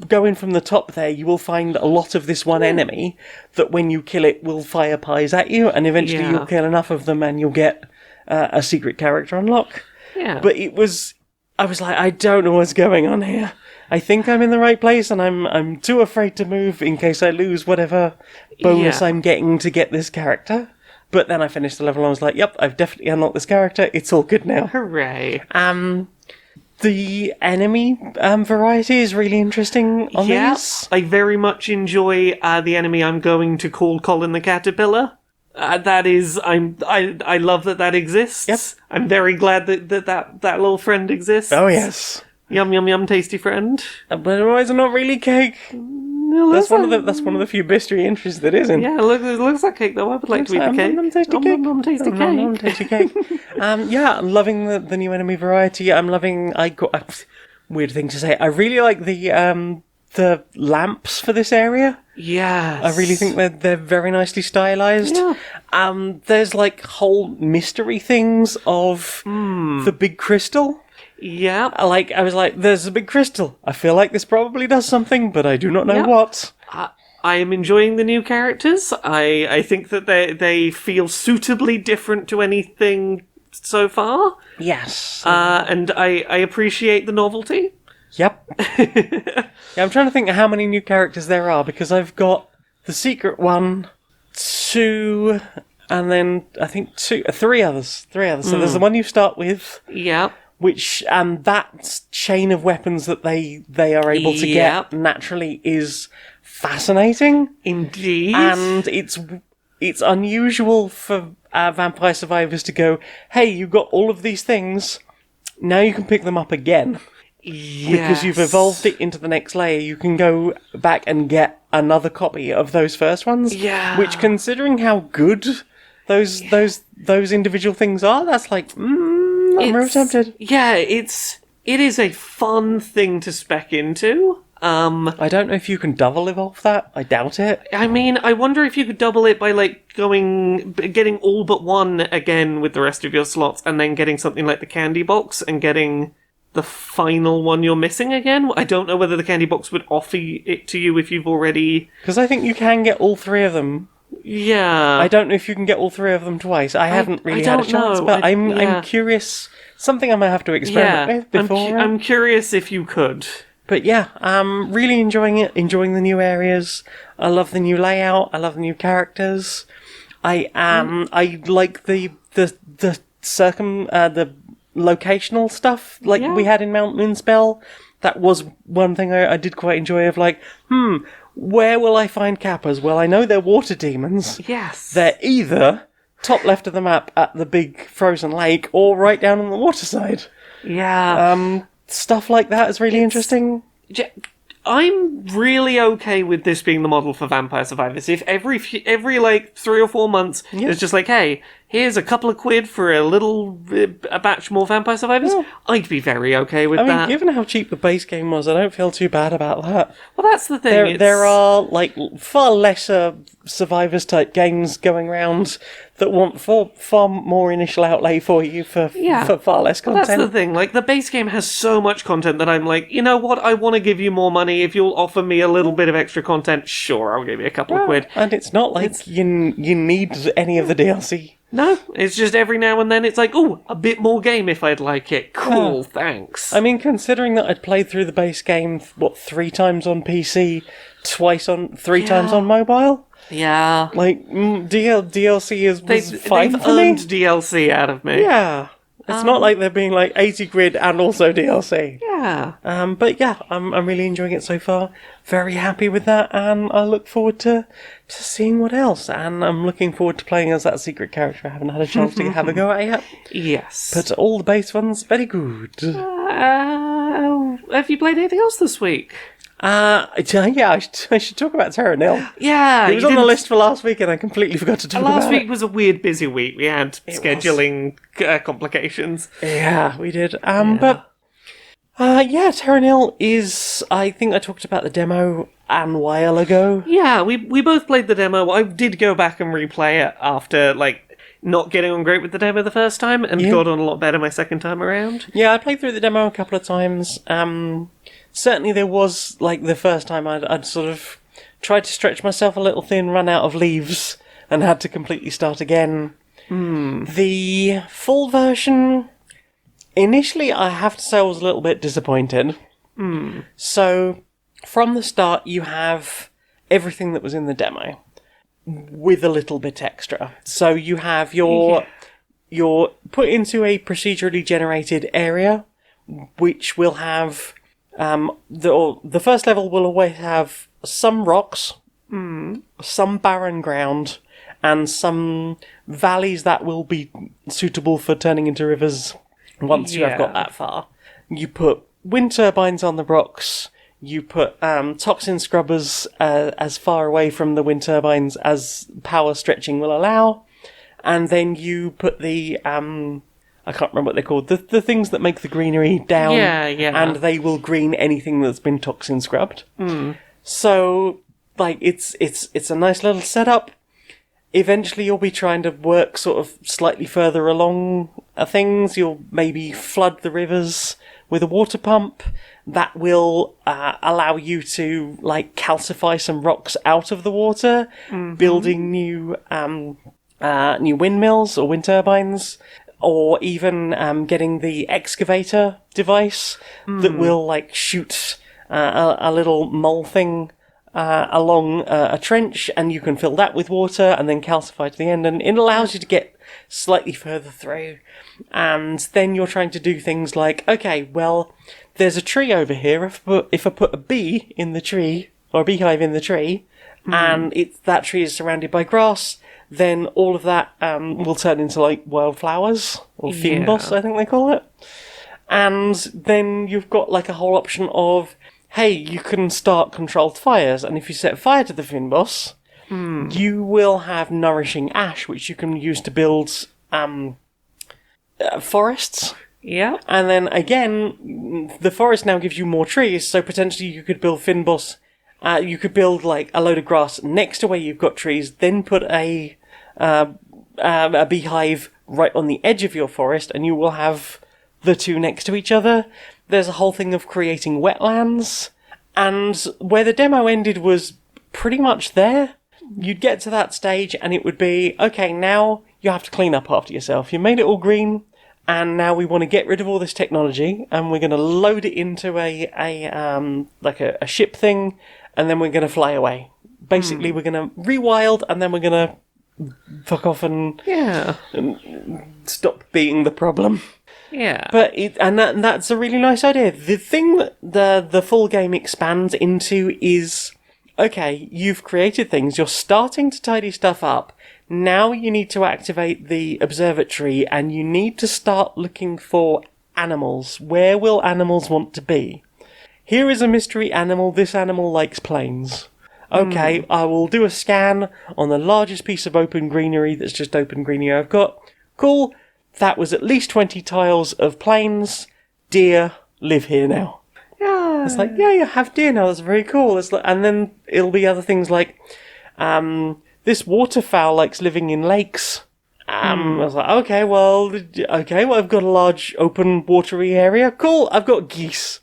go in from the top there, you will find a lot of this one enemy that when you kill it will fire pies at you, and eventually you'll kill enough of them and you'll get a secret character unlock. But I was like, I don't know what's going on here. I think I'm in the right place, and I'm too afraid to move in case I lose whatever bonus I'm getting to get this character. But then I finished the level and I was like, yep, I've definitely unlocked this character. It's all good now. Hooray. The enemy variety is really interesting on these. I very much enjoy the enemy I'm going to call Colin the Caterpillar. That is, I love that exists. Yep. I'm very glad that little friend exists. Oh, yes. Yum, yum, yum, tasty friend. But otherwise, not really cake. No, That's one of the few mystery entries that isn't. Yeah, it looks like cake, though. I would like to eat the cake. Tasty cake. Tasty cake. Tasty cake. Yeah, I'm loving the new enemy variety. I'm loving... weird thing to say. I really like the lamps for this area. Yes. I really think they're very nicely stylized. Yeah. There's like whole mystery things of the big crystal. Yeah. I was like, there's a big crystal. I feel like this probably does something, but I do not know what. I am enjoying the new characters. I think that they feel suitably different to anything so far. Yes. And I appreciate the novelty. Yep. Yeah, I'm trying to think of how many new characters there are, because I've got the secret one, 2, and then I think 3 others. So there's the one you start with. Yeah. Which, that chain of weapons that they are able to get naturally is fascinating. Indeed. And it's unusual for vampire survivors to go, hey, you got all of these things, now you can pick them up again. Yes. Because you've evolved it into the next layer, you can go back and get another copy of those first ones. Yeah. Which, considering how good those individual things are, that's like, I'm very tempted. Yeah, it is a fun thing to spec into. I don't know if you can double evolve that. I doubt it. I mean, I wonder if you could double it by getting all but one again with the rest of your slots, and then getting something like the candy box and getting the final one you're missing again. I don't know whether the candy box would offer it to you if you've already... Because I think you can get all 3 of them. Yeah. I don't know if you can get all 3 of them twice. I haven't really had a chance, but I'm curious. Something I might have to experiment with before. I'm curious if you could. But yeah, I'm really enjoying it. Enjoying the new areas. I love the new layout. I love the new characters. I like the locational stuff we had in Mount Moonspell. That was one thing I did quite enjoy, of like, where will I find Kappas? Well, I know they're water demons. Yes. They're either top left of the map at the big frozen lake, or right down on the water side. Yeah. Stuff like that is really interesting. I'm really okay with this being the model for Vampire Survivors. If every 3 or 4 months, it's just like, hey, here's a couple of quid for a batch more Vampire Survivors, I'd be very okay with that. I mean, given how cheap the base game was, I don't feel too bad about that. Well, that's the thing. There are far lesser Survivors type games going around that want far more initial outlay for you for far less content. Well, that's the thing. The base game has so much content that I'm like, you know what? I want to give you more money. If you'll offer me a little bit of extra content, sure, I'll give you a couple of quid. And it's not like you need any of the DLC. No, it's just every now and then it's like, oh, a bit more game if I'd like it. Cool, thanks. I mean, considering that I'd played through the base game, 3 times on PC, 3 times on mobile? Yeah. DLC was fine for me. They've earned DLC out of me. Yeah. It's not like they're being 80 quid and also DLC. Yeah. But yeah, I'm really enjoying it so far. Very happy with that, and I look forward to seeing what else. And I'm looking forward to playing as that secret character I haven't had a chance to have a go at yet. Yes. But all the base ones, very good. Have you played anything else this week? Yeah, I should talk about Terra Nil. Yeah. It was on the list for last week and I completely forgot to talk about it. Last week was a weird busy week. We had scheduling complications. Yeah, we did. But Terra Nil is... I think I talked about the demo a while ago. Yeah, we both played the demo. I did go back and replay it after, not getting on great with the demo the first time, and got on a lot better my second time around. Yeah, I played through the demo a couple of times. Certainly there was, the first time I'd sort of tried to stretch myself a little thin, run out of leaves, and had to completely start again. The full version, initially I have to say I was a little bit disappointed. So, from the start you have everything that was in the demo, with a little bit extra. So you're put into a procedurally generated area, which will have the first level will always have some rocks, some barren ground, and some valleys that will be suitable for turning into rivers once you have got that far. You put wind turbines on the rocks, you put toxin scrubbers as far away from the wind turbines as power stretching will allow, and then you put the I can't remember what they're called, the things that make the greenery down, and they will green anything that's been toxin scrubbed. So, like, it's a nice little setup. Eventually you'll be trying to work sort of slightly further along things. You'll maybe flood the rivers with a water pump that will allow you to, like, calcify some rocks out of the water, building new windmills or wind turbines, or even getting the excavator device that will, like, shoot a little mole thing along a trench, and you can fill that with water and then calcify to the end, and it allows you to get slightly further through. And then you're trying to do things like, okay, well, there's a tree over here. If I put a bee in the tree, or a beehive in the tree, and that tree is surrounded by grass, then all of that will turn into, like, wildflowers, or fynbos, I think they call it. And then you've got, like, a whole option of, hey, you can start controlled fires, and if you set fire to the fynbos, you will have nourishing ash, which you can use to build forests. Yeah. And then, again, the forest now gives you more trees, so potentially you could build fynbos. You could build, like, a load of grass next to where you've got trees, then put a beehive right on the edge of your forest, and you will have the two next to each other. There's a whole thing of creating wetlands, and where the demo ended was pretty much there. You'd get to that stage, and it would be, okay, now you have to clean up after yourself. You made it all green, and now we want to get rid of all this technology, and we're going to load it into a ship thing, and then we're going to fly away. Basically, we're going to rewild, and then we're going to fuck off and stop being the problem. Yeah. But that's a really nice idea. The thing that the full game expands into is, okay, you've created things, you're starting to tidy stuff up. Now you need to activate the observatory, and you need to start looking for animals. Where will animals want to be? Here is a mystery animal. This animal likes plains. Okay, I will do a scan on the largest piece of open greenery that's just open greenery I've got. Cool. That was at least 20 tiles of plains. Deer live here now. Yeah. It's like, yeah, you have deer now. That's very cool. It's like, and then it'll be other things like, this waterfowl likes living in lakes. I was like, okay, well, I've got a large open watery area. Cool, I've got geese.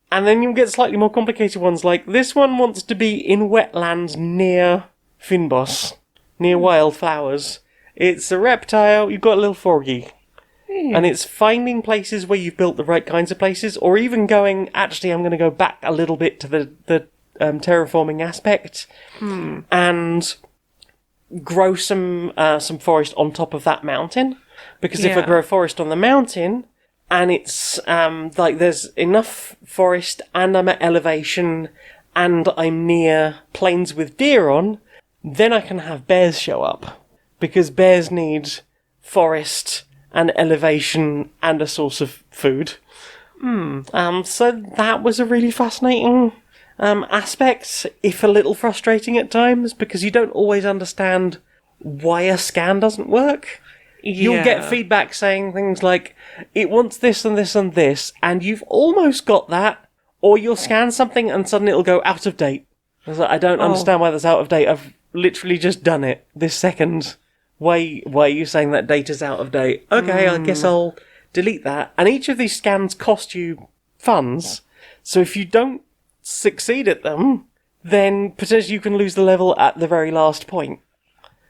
And then you get slightly more complicated ones, like this one wants to be in wetlands near fynbos, near wildflowers. It's a reptile, you've got a little froggy. And it's finding places where you've built the right kinds of places, or even going, actually, I'm going to go back a little bit to the terraforming aspect, and grow some forest on top of that mountain. Because if I grow forest on the mountain, and it's like there's enough forest, and I'm at elevation, and I'm near plains with deer on, then I can have bears show up. Because bears need forest and elevation and a source of food. So that was a really fascinating aspect, if a little frustrating at times, because you don't always understand why a scan doesn't work. You'll get feedback saying things like, it wants this and this and this, and you've almost got that, or you'll scan something and suddenly it'll go out of date. I was like, I don't understand why that's out of date. I've literally just done it this second. Why are you saying that data's out of date? Okay, I guess I'll delete that. And each of these scans cost you funds, so if you don't succeed at them, then potentially you can lose the level at the very last point.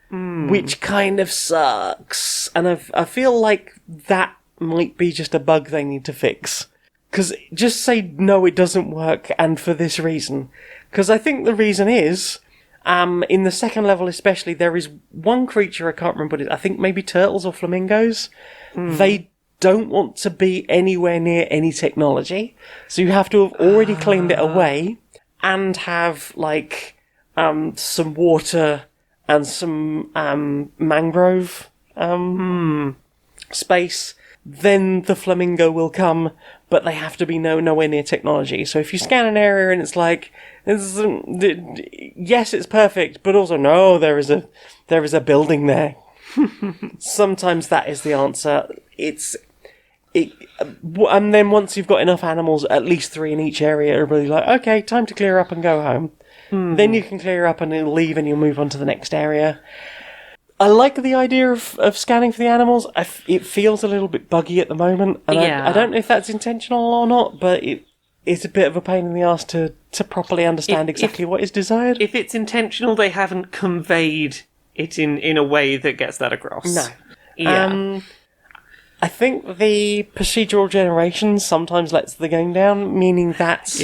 Which kind of sucks. And I feel like that might be just a bug they need to fix. Because just say, no, it doesn't work, and for this reason. Because I think the reason is, in the second level especially, there is one creature, I can't remember what it is, I think maybe turtles or flamingos. They don't want to be anywhere near any technology. So you have to have already cleaned it away and have, like, some water and some mangrove space. Then the flamingo will come, but they have to be nowhere near technology. So if you scan an area and it's like, yes, it's perfect, but also no, there is a building there. Sometimes that is the answer. And then once you've got enough animals, at least 3 in each area, everybody's like, okay, time to clear up and go home. Then you can clear up and it'll leave and you'll move on to the next area. I like the idea of scanning for the animals. It feels a little bit buggy at the moment. And I don't know if that's intentional or not, but it's a bit of a pain in the arse to properly understand exactly what is desired. If it's intentional, they haven't conveyed it in a way that gets that across. No. Yeah. I think the procedural generation sometimes lets the game down, meaning that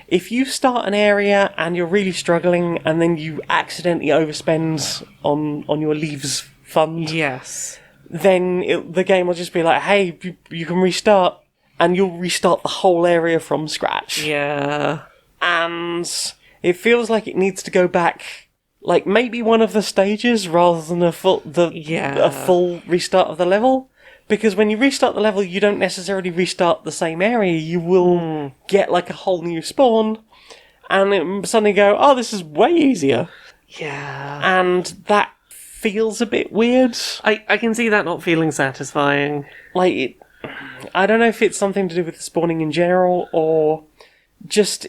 if you start an area and you're really struggling and then you accidentally overspend on your leaves fund, then the game will just be like, hey, you can restart, and you'll restart the whole area from scratch. Yeah. And it feels like it needs to go back, like maybe one of the stages rather than a full restart of the level. Because when you restart the level, you don't necessarily restart the same area. You will get like a whole new spawn, and it suddenly go, oh, this is way easier. Yeah. And that feels a bit weird. I can see that not feeling satisfying. Like, I don't know if it's something to do with the spawning in general, or just...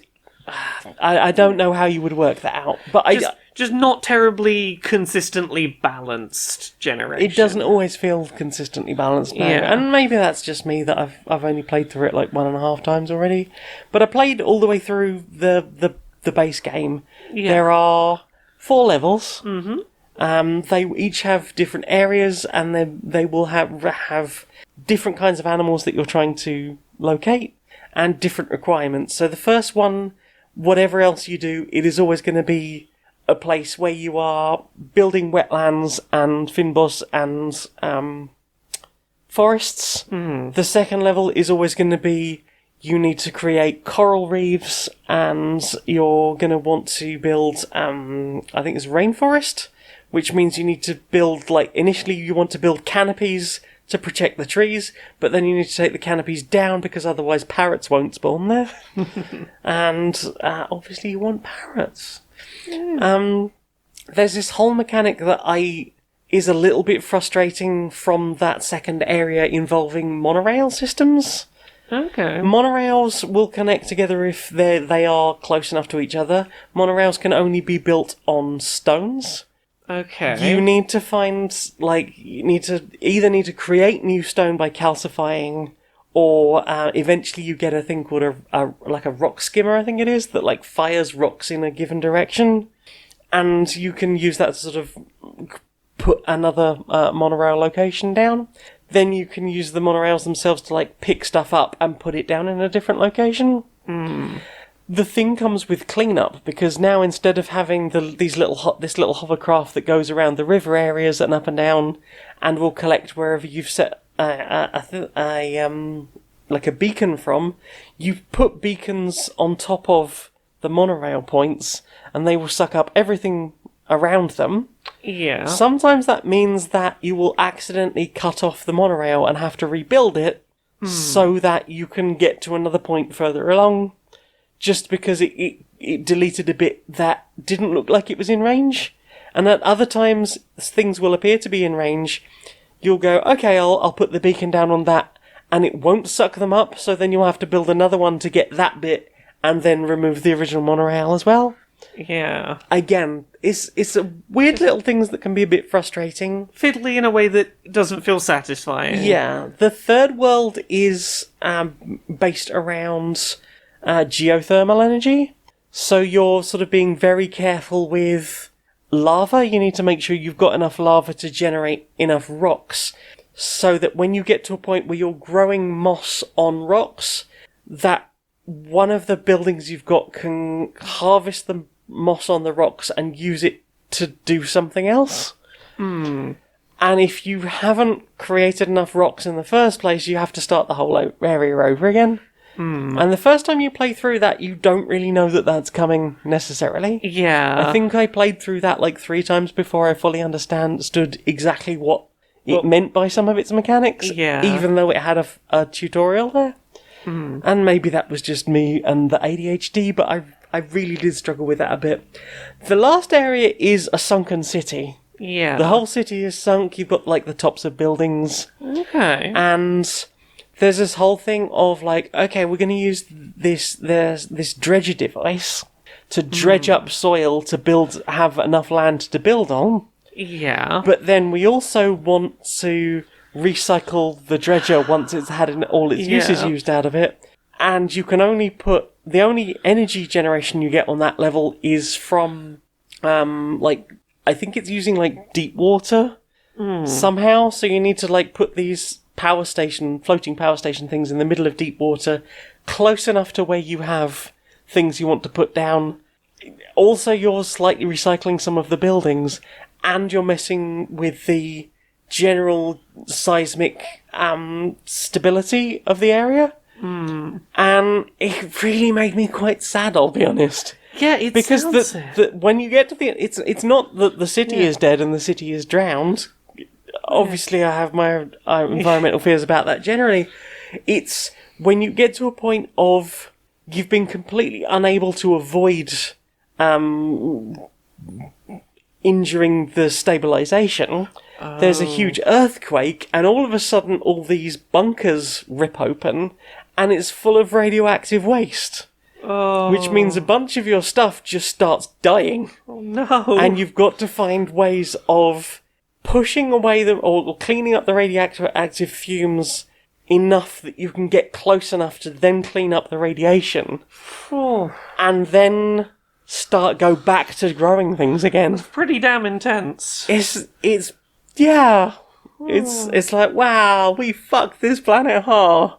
I don't know how you would work that out. But just not terribly consistently balanced generation. It doesn't always feel consistently balanced now. Yeah. And maybe that's just me, that I've only played through it like 1.5 times already. But I played all the way through the base game. Yeah. There are 4 levels. Mm-hmm. They each have different areas, and they will have different kinds of animals that you're trying to locate, and different requirements. So the first one, whatever else you do, it is always going to be a place where you are building wetlands and fynbos and forests. The second level is always going to be, you need to create coral reefs, and you're going to want to build, I think it's rainforest, which means you need to build, like, initially you want to build canopies to protect the trees, but then you need to take the canopies down because otherwise parrots won't spawn there. And obviously you want parrots. There's this whole mechanic that is a little bit frustrating from that second area involving monorail systems. Okay. Monorails will connect together if they are close enough to each other. Monorails can only be built on stones. Okay. You need to find, like, you need to create new stone by calcifying, or eventually you get a thing called a rock skimmer, I think it is, that like fires rocks in a given direction, and you can use that to sort of put another monorail location down. Then you can use the monorails themselves to like pick stuff up and put it down in a different location. The thing comes with cleanup, because now instead of having this little hovercraft that goes around the river areas and up and down, and will collect wherever you've set like a beacon from, you put beacons on top of the monorail points, and they will suck up everything around them. Yeah. Sometimes that means that you will accidentally cut off the monorail and have to rebuild it so that you can get to another point further along. Just because it deleted a bit that didn't look like it was in range. And at other times, things will appear to be in range. You'll go, okay, I'll put the beacon down on that, and it won't suck them up, so then you'll have to build another one to get that bit, and then remove the original monorail as well. Yeah. Again, it's a weird little things that can be a bit frustrating. Fiddly in a way that doesn't feel satisfying. Yeah. The third world is based around... geothermal energy. So you're sort of being very careful with lava. You need to make sure you've got enough lava to generate enough rocks, so that when you get to a point where you're growing moss on rocks, that one of the buildings you've got can harvest the moss on the rocks and use it to do something else. And if you haven't created enough rocks in the first place, you have to start the whole area over again. And the first time you play through that, you don't really know that that's coming necessarily. Yeah. I think I played through that like 3 times before I fully understood exactly what it meant by some of its mechanics. Yeah. Even though it had a tutorial there. And maybe that was just me and the ADHD, but I really did struggle with that a bit. The last area is a sunken city. Yeah. The whole city is sunk. You've got like the tops of buildings. Okay. And there's this whole thing of like, okay, we're going to use this dredger device to dredge up soil to have enough land to build on. Yeah. But then we also want to recycle the dredger once it's had all its uses used out of it. And you can only the only energy generation you get on that level is from, I think it's using like deep water somehow. So you need to like put these floating power station things in the middle of deep water, close enough to where you have things you want to put down. Also, you're slightly recycling some of the buildings, and you're messing with the general seismic stability of the area. And it really made me quite sad, I'll be honest. Yeah, it because sounds when you get to it's not that the city is dead and the city is drowned. Obviously, I have my environmental fears about that generally. It's when you get to a point of you've been completely unable to avoid injuring the stabilization. There's a huge earthquake, and all of a sudden all these bunkers rip open, and it's full of radioactive waste. Which means a bunch of your stuff just starts dying. Oh no. And you've got to find ways of pushing away or cleaning up the radioactive fumes enough that you can get close enough to then clean up the radiation. And then go back to growing things again. Pretty damn intense. It's like, wow, we fucked this planet hard.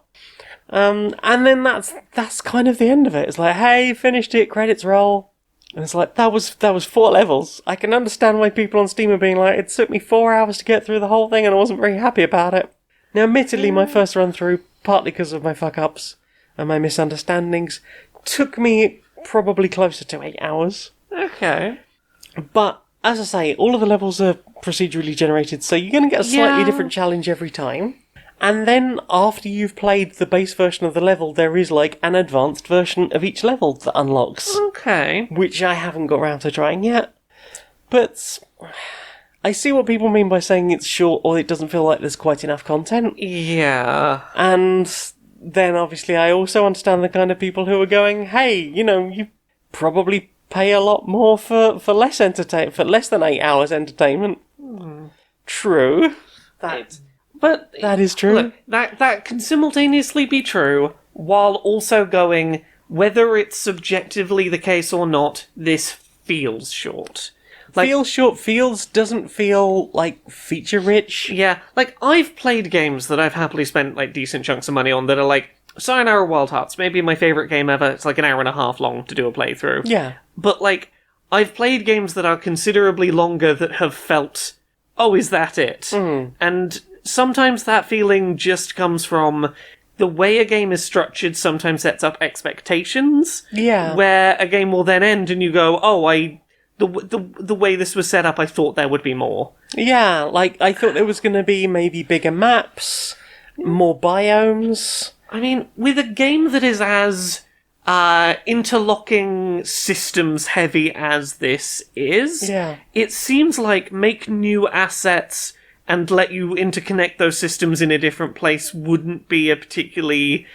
And then that's kind of the end of it. It's like, hey, finished it, credits roll. And it's like, that was 4 levels. I can understand why people on Steam are being like, it took me 4 hours to get through the whole thing and I wasn't very happy about it. Now, admittedly, my first run through, partly because of my fuck-ups and my misunderstandings, took me probably closer to 8 hours. Okay. But, as I say, all of the levels are procedurally generated, so you're going to get a slightly different challenge every time. And then, after you've played the base version of the level, there is, like, an advanced version of each level that unlocks. Okay. Which I haven't got around to trying yet. But I see what people mean by saying it's short or it doesn't feel like there's quite enough content. Yeah. And then, obviously, I also understand the kind of people who are going, hey, you probably pay a lot more for less for less than 8 hours entertainment. True. But that is true. Look, that can simultaneously be true, while also going, whether it's subjectively the case or not, this feels short. Doesn't feel, like, feature-rich. Yeah, like, I've played games that I've happily spent, like, decent chunks of money on that are, like, Sayonara Wild Hearts, maybe my favourite game ever. It's, like, an hour and a half long to do a playthrough. Yeah. But, like, I've played games that are considerably longer that have felt, oh, is that it? And sometimes that feeling just comes from the way a game is structured sometimes sets up expectations. Yeah. Where a game will then end and you go, oh, the way this was set up, I thought there would be more. Yeah, like, I thought there was going to be maybe bigger maps, more biomes. I mean, with a game that is as interlocking systems heavy as this is, it seems like make new assets and let you interconnect those systems in a different place wouldn't be a particularly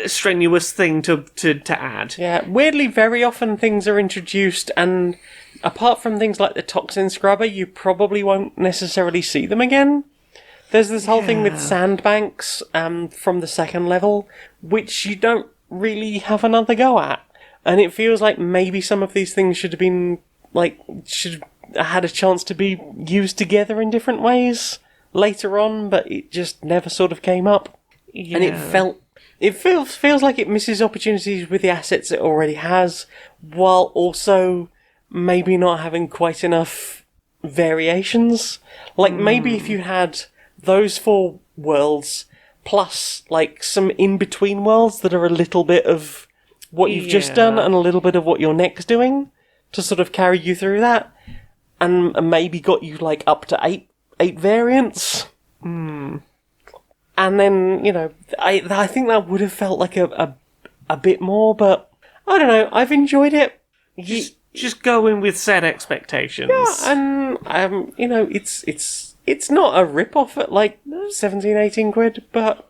strenuous thing to add. Yeah, weirdly, very often things are introduced, and apart from things like the toxin scrubber, you probably won't necessarily see them again. There's this whole thing with sandbanks from the second level, which you don't really have another go at. And it feels like maybe some of these things should have had a chance to be used together in different ways later on, but it just never sort of came up. Yeah. And it feels like it misses opportunities with the assets it already has, while also maybe not having quite enough variations. Like, maybe if you had those 4 worlds, plus, like, some in-between worlds that are a little bit of what you've just done, and a little bit of what you're next doing, to sort of carry you through that, and maybe got you, like, up to 8 variants. And then, I think that would have felt like a bit more, but I don't know, I've enjoyed it. Just go in with set expectations. Yeah, and, it's not a rip-off at, like, 17, 18 quid, but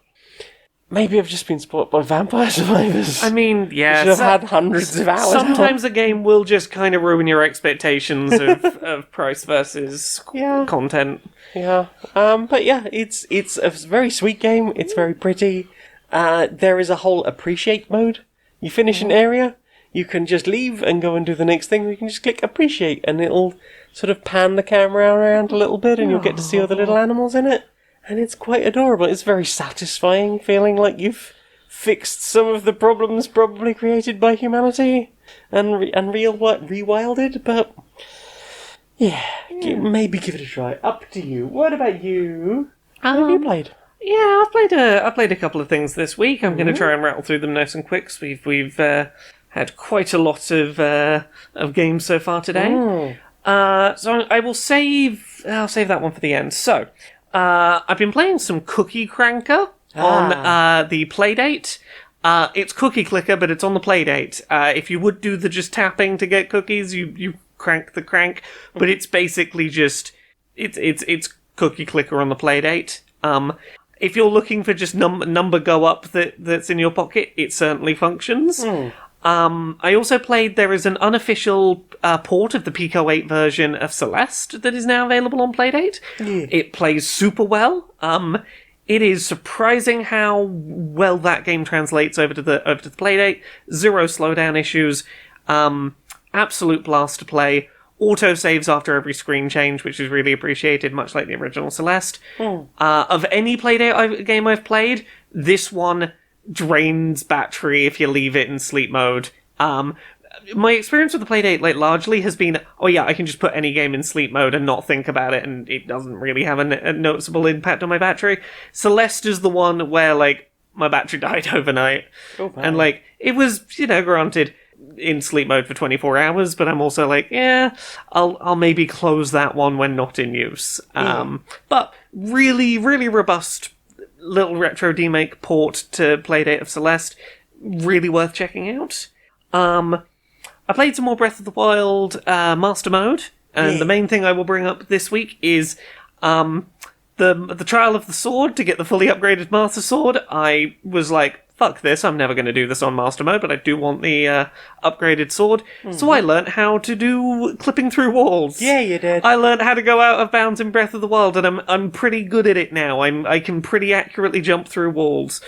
maybe I've just been spoiled by Vampire Survivors. I mean, yeah. Should have had hundreds of hours. Sometimes a game will just kind of ruin your expectations of price versus content. Yeah. But yeah, it's a very sweet game. It's very pretty. There is a whole appreciate mode. You finish an area, you can just leave and go and do the next thing. You can just click appreciate, and it'll sort of pan the camera around a little bit, and you'll get to see all the little animals in it. And it's quite adorable. It's very satisfying, feeling like you've fixed some of the problems probably created by humanity and rewilded, but maybe give it a try. Up to you. What about you? What have you played? Yeah, I've played a couple of things this week. I'm going to try and rattle through them nice and quick. So we've had quite a lot of games so far today. So I'll save that one for the end. So I've been playing some Cookie Cranker on the Playdate. It's Cookie Clicker, but it's on the Playdate. If you would do the just tapping to get cookies, you crank the crank, but it's basically just it's Cookie Clicker on the Playdate. If you're looking for just number go up that's in your pocket, it certainly functions. I also played, there is an unofficial port of the Pico 8 version of Celeste that is now available on Playdate. It plays super well. It is surprising how well that game translates over to the Playdate. Zero slowdown issues. Absolute blast to play. Auto-saves after every screen change, which is really appreciated, much like the original Celeste. Of any Playdate game I've played, this one drains battery if you leave it in sleep mode. My experience with the Playdate, largely has been, I can just put any game in sleep mode and not think about it, and it doesn't really have a noticeable impact on my battery. Celeste is the one where, my battery died overnight. And, it was, granted, in sleep mode for 24 hours, but I'm also I'll maybe close that one when not in use. But really, really robust little retro demake port to Playdate of Celeste. Really worth checking out. I played some more Breath of the Wild Master Mode, and the main thing I will bring up this week is the Trial of the Sword. To get the fully upgraded Master Sword, I was like, fuck this, I'm never going to do this on Master Mode, but I do want the upgraded sword. So I learnt how to do clipping through walls. Yeah, you did. I learnt how to go out of bounds in Breath of the Wild, and I'm pretty good at it now. I can pretty accurately jump through walls.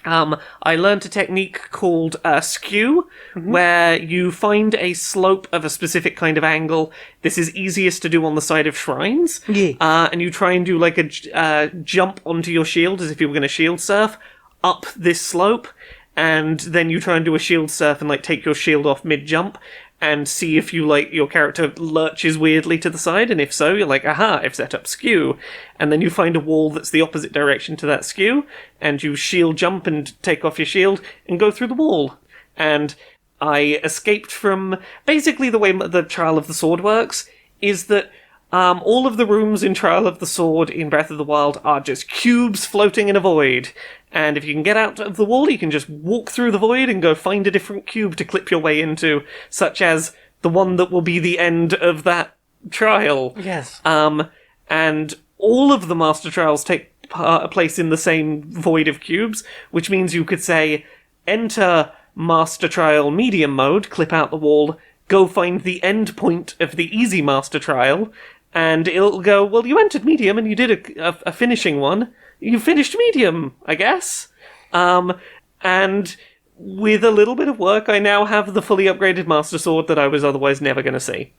I learned a technique called skew, where you find a slope of a specific kind of angle. This is easiest to do on the side of shrines. And you try and do a jump onto your shield as if you were going to shield surf up this slope, and then you try and do a shield surf and take your shield off mid-jump and see if your character lurches weirdly to the side, and if so, you're like, aha, I've set up skew. And then you find a wall that's the opposite direction to that skew, and you shield jump and take off your shield and go through the wall. And I escaped from... Basically, the way the Trial of the Sword works is that all of the rooms in Trial of the Sword in Breath of the Wild are just cubes floating in a void. And if you can get out of the wall, you can just walk through the void and go find a different cube to clip your way into, such as the one that will be the end of that trial. Yes. And all of the Master Trials take place in the same void of cubes, which means you could say, enter Master Trial Medium Mode, clip out the wall, go find the end point of the Easy Master Trial, and it'll go, well, you entered Medium and you did a finishing one. You finished Medium, I guess. And with a little bit of work, I now have the fully upgraded Master Sword that I was otherwise never going to see.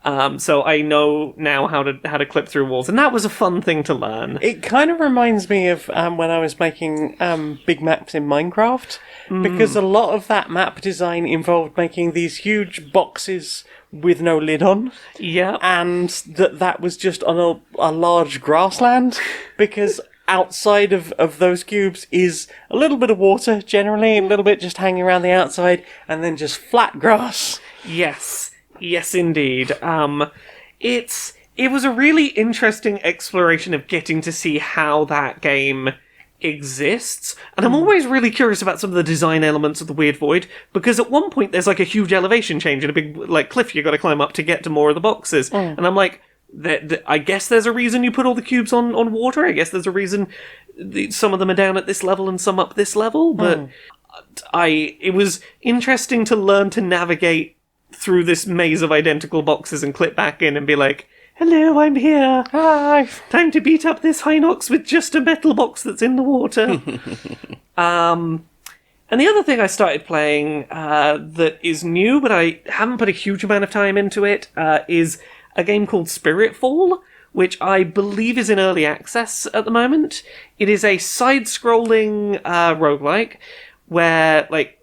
So I know now how to clip through walls, and that was a fun thing to learn. It kind of reminds me of when I was making big maps in Minecraft, because a lot of that map design involved making these huge boxes with no lid on. Yeah. And that was just on a large grassland, because outside of those cubes is a little bit of water, generally, a little bit just hanging around the outside, and then just flat grass. Yes, indeed. It was a really interesting exploration of getting to see how that game exists, and I'm always really curious about some of the design elements of the Weird Void, because at one point there's like a huge elevation change and a big like cliff you got to climb up to get to more of the boxes, and I'm like, I guess there's a reason you put all the cubes on water. I guess there's a reason some of them are down at this level and some up this level, but it was interesting to learn to navigate through this maze of identical boxes and clip back in and be like, hello, I'm here. Hi. Time to beat up this Hinox with just a metal box that's in the water. And the other thing I started playing that is new, but I haven't put a huge amount of time into it, is a game called Spiritfall, which I believe is in early access at the moment. It is a side-scrolling roguelike where, like,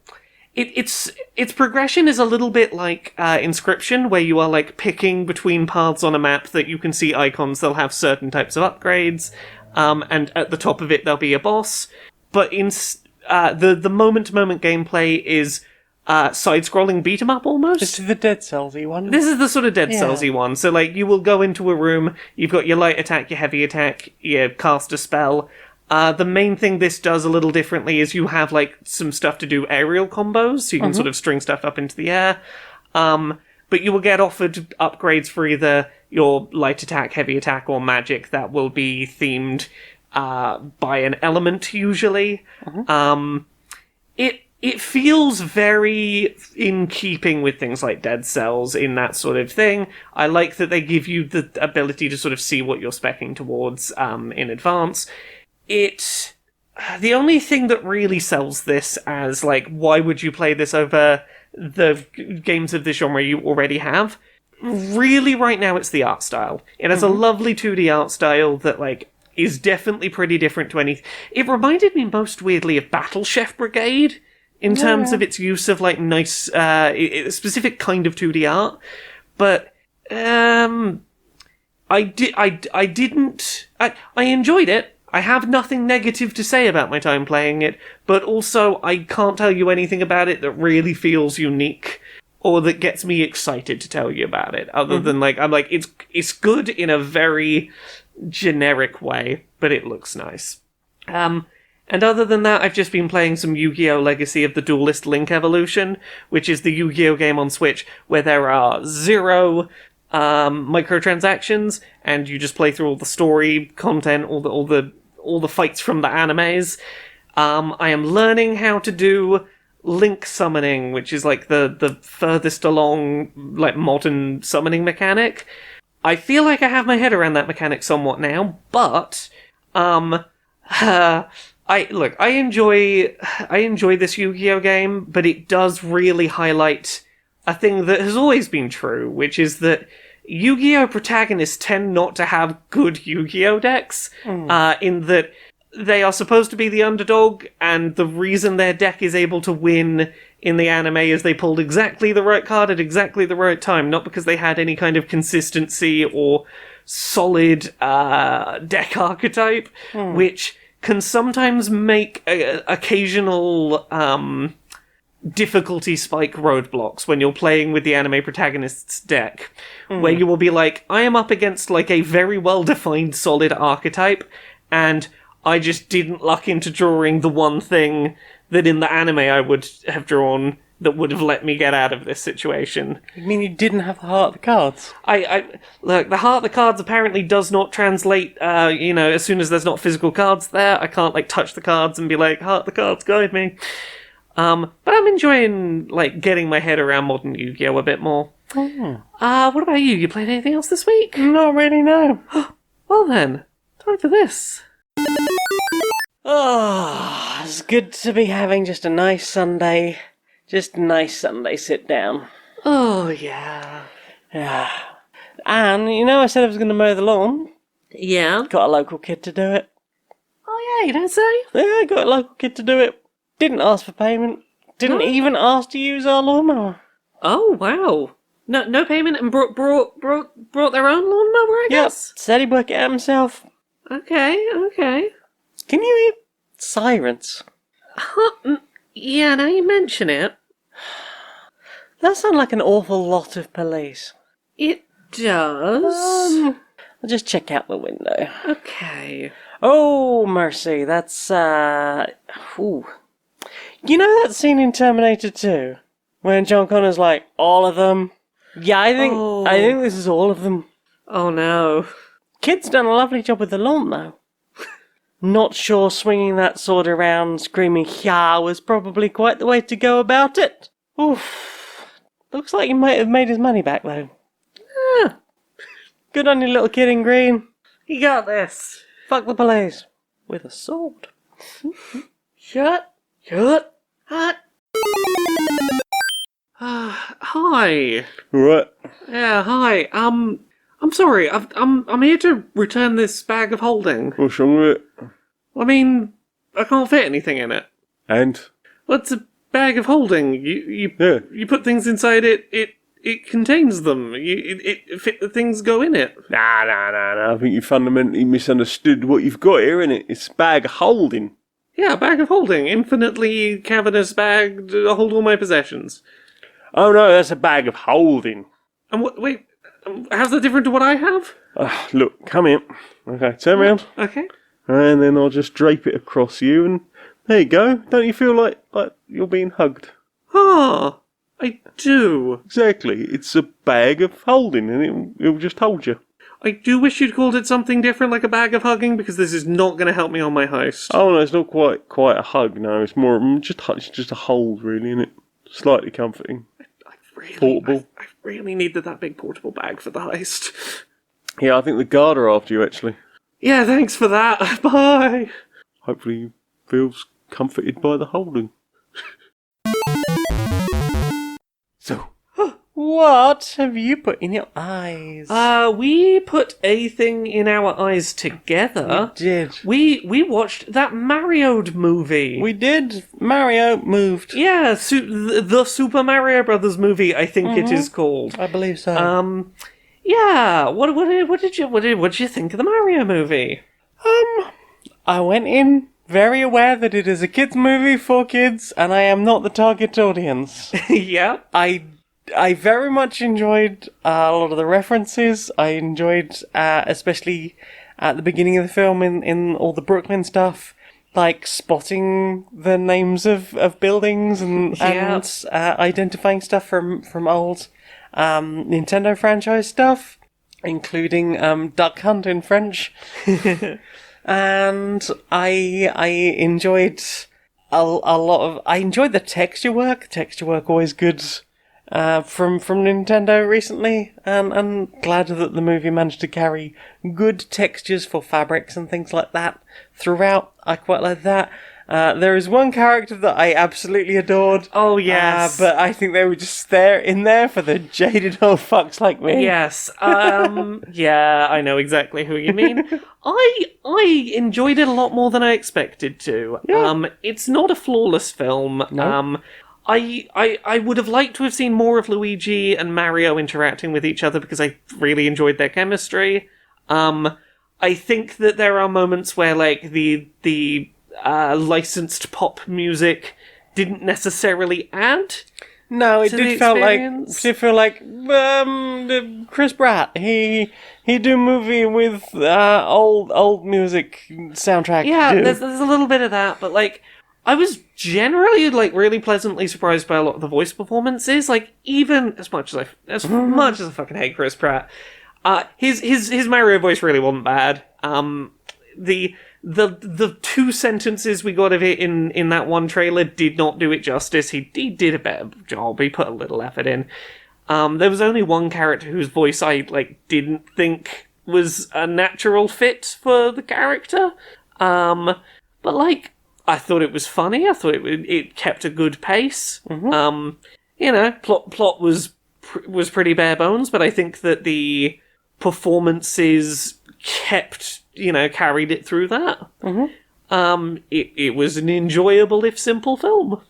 its progression is a little bit like Inscription, where you are like picking between paths on a map that you can see icons. They'll have certain types of upgrades, and at the top of it there'll be a boss. But the moment-to-moment gameplay is side-scrolling beat-em-up almost. This is the Dead Cellsy one. This is the sort of Dead Cellsy one. So like you will go into a room, you've got your light attack, your heavy attack, you cast a spell. The main thing this does a little differently is you have, like, some stuff to do aerial combos, so you can sort of string stuff up into the air. But you will get offered upgrades for either your light attack, heavy attack, or magic that will be themed by an element, usually. It feels very in keeping with things like Dead Cells in that sort of thing. I like that they give you the ability to sort of see what you're speccing towards in advance. The only thing that really sells this as, like, why would you play this over the games of this genre you already have? Really, right now, it's the art style. It has a lovely 2D art style that, like, is definitely pretty different to any... It reminded me most weirdly of Battle Chef Brigade, in terms of its use of, like, nice, a specific kind of 2D art. But, I enjoyed it. I have nothing negative to say about my time playing it, but also I can't tell you anything about it that really feels unique or that gets me excited to tell you about it, other than, like, I'm like, it's good in a very generic way, but it looks nice. And other than that, I've just been playing some Yu-Gi-Oh! Legacy of the Duelist Link Evolution, which is the Yu-Gi-Oh! Game on Switch where there are 0 microtransactions, and you just play through all the story content, all the fights from the animes. I am learning how to do link summoning, which is like the furthest along, like, modern summoning mechanic. I feel like I have my head around that mechanic somewhat now, but I enjoy this Yu-Gi-Oh! Game, but it does really highlight a thing that has always been true, which is that Yu-Gi-Oh! Protagonists tend not to have good Yu-Gi-Oh! Decks, in that they are supposed to be the underdog, and the reason their deck is able to win in the anime is they pulled exactly the right card at exactly the right time, not because they had any kind of consistency or solid deck archetype, which can sometimes make occasional difficulty spike roadblocks when you're playing with the anime protagonist's deck, where you will be like, I am up against, like, a very well-defined solid archetype, and I just didn't luck into drawing the one thing that in the anime I would have drawn that would have let me get out of this situation. You mean you didn't have the heart of the cards? Look, the heart of the cards apparently does not translate, as soon as there's not physical cards there, I can't, like, touch the cards and be like, heart of the cards, guide me. But I'm enjoying, like, getting my head around modern Yu-Gi-Oh! A bit more. What about you? You played anything else this week? Not really, no. Well then, time for this. Oh, it's good to be having just a nice Sunday sit down. Oh, yeah. Yeah. And, I said I was going to mow the lawn. Yeah. Got a local kid to do it. Oh, yeah, you don't say? Yeah, got a local kid to do it. Didn't ask for payment. Didn't even ask to use our lawnmower. Oh, wow. No payment and brought their own lawnmower, I guess? Yep, said he'd work it out himself. Okay. Can you hear sirens? Yeah, now you mention it. That sounds like an awful lot of police. It does. I'll just check out the window. Okay. Oh, mercy, that's, ooh. You know that scene in Terminator 2? When John Connor's like, all of them? Yeah, I think this is all of them. Oh, no. Kid's done a lovely job with the lawn, though. Not sure swinging that sword around screaming "Yah" was probably quite the way to go about it. Oof. Looks like he might have made his money back, though. Good on you, little kid in green. You got this. Fuck the police. With a sword. Shut. Hot. Hi. What? Yeah, hi. I'm sorry. I'm here to return this bag of holding. What's wrong with it? I mean, I can't fit anything in it. And? Well, it's a bag of holding. You put things inside it. It contains them. It fit the things go in it. Nah. I think you fundamentally misunderstood what you've got here, innit? It's a bag of holding. Yeah, a bag of holding. Infinitely cavernous bag to hold all my possessions. Oh no, that's a bag of holding. And wait, how's that different to what I have? Look, come here. Okay, turn round. Okay. And then I'll just drape it across you, and there you go. Don't you feel like you're being hugged? Ah, I do. Exactly. It's a bag of holding, and it'll just hold you. I do wish you'd called it something different, like a bag of hugging, because this is not going to help me on my heist. Oh no, it's not quite a hug. No, it's more just a hold, really, isn't it? Slightly comforting. Portable. I really needed that big portable bag for the heist. Yeah, I think the guard are after you, actually. Yeah, thanks for that. Bye. Hopefully he feels comforted by the holding. So, What have you put in your eyes? We put a thing in our eyes together. We did. We watched that Mario movie. We did. Mario moved. Yeah, the Super Mario Brothers movie, I think it is called. I believe so. Yeah. What did you think of the Mario movie? I went in very aware that it is a kids' movie for kids, and I am not the target audience. Yeah. I very much enjoyed a lot of the references. I enjoyed, especially at the beginning of the film in all the Brooklyn stuff, like spotting the names of buildings and identifying stuff from old Nintendo franchise stuff, including Duck Hunt in French. And I enjoyed a lot of... I enjoyed the texture work. Texture work always good. From Nintendo recently, and I'm glad that the movie managed to carry good textures for fabrics and things like that throughout. I quite like that. There is one character that I absolutely adored. Oh, yes. But I think they were just in there for the jaded old fucks like me. Yes. Yeah, I know exactly who you mean. I enjoyed it a lot more than I expected to. Yeah. It's not a flawless film. No. I would have liked to have seen more of Luigi and Mario interacting with each other because I really enjoyed their chemistry. I think that there are moments where like the licensed pop music didn't necessarily add. No, it to did the feel like Chris Pratt. He do a movie with old music soundtrack. Yeah, there's a little bit of that, but like I was generally like really pleasantly surprised by a lot of the voice performances. Like even as much as I fucking hate Chris Pratt, his Mario voice really wasn't bad. The two sentences we got of it in that one trailer did not do it justice. He did a better job. He put a little effort in. There was only one character whose voice I like didn't think was a natural fit for the character. But like I thought it was funny. I thought it kept a good pace. Mm-hmm. Plot was pretty bare bones, but I think that the performances carried it through that. It was an enjoyable, if simple film.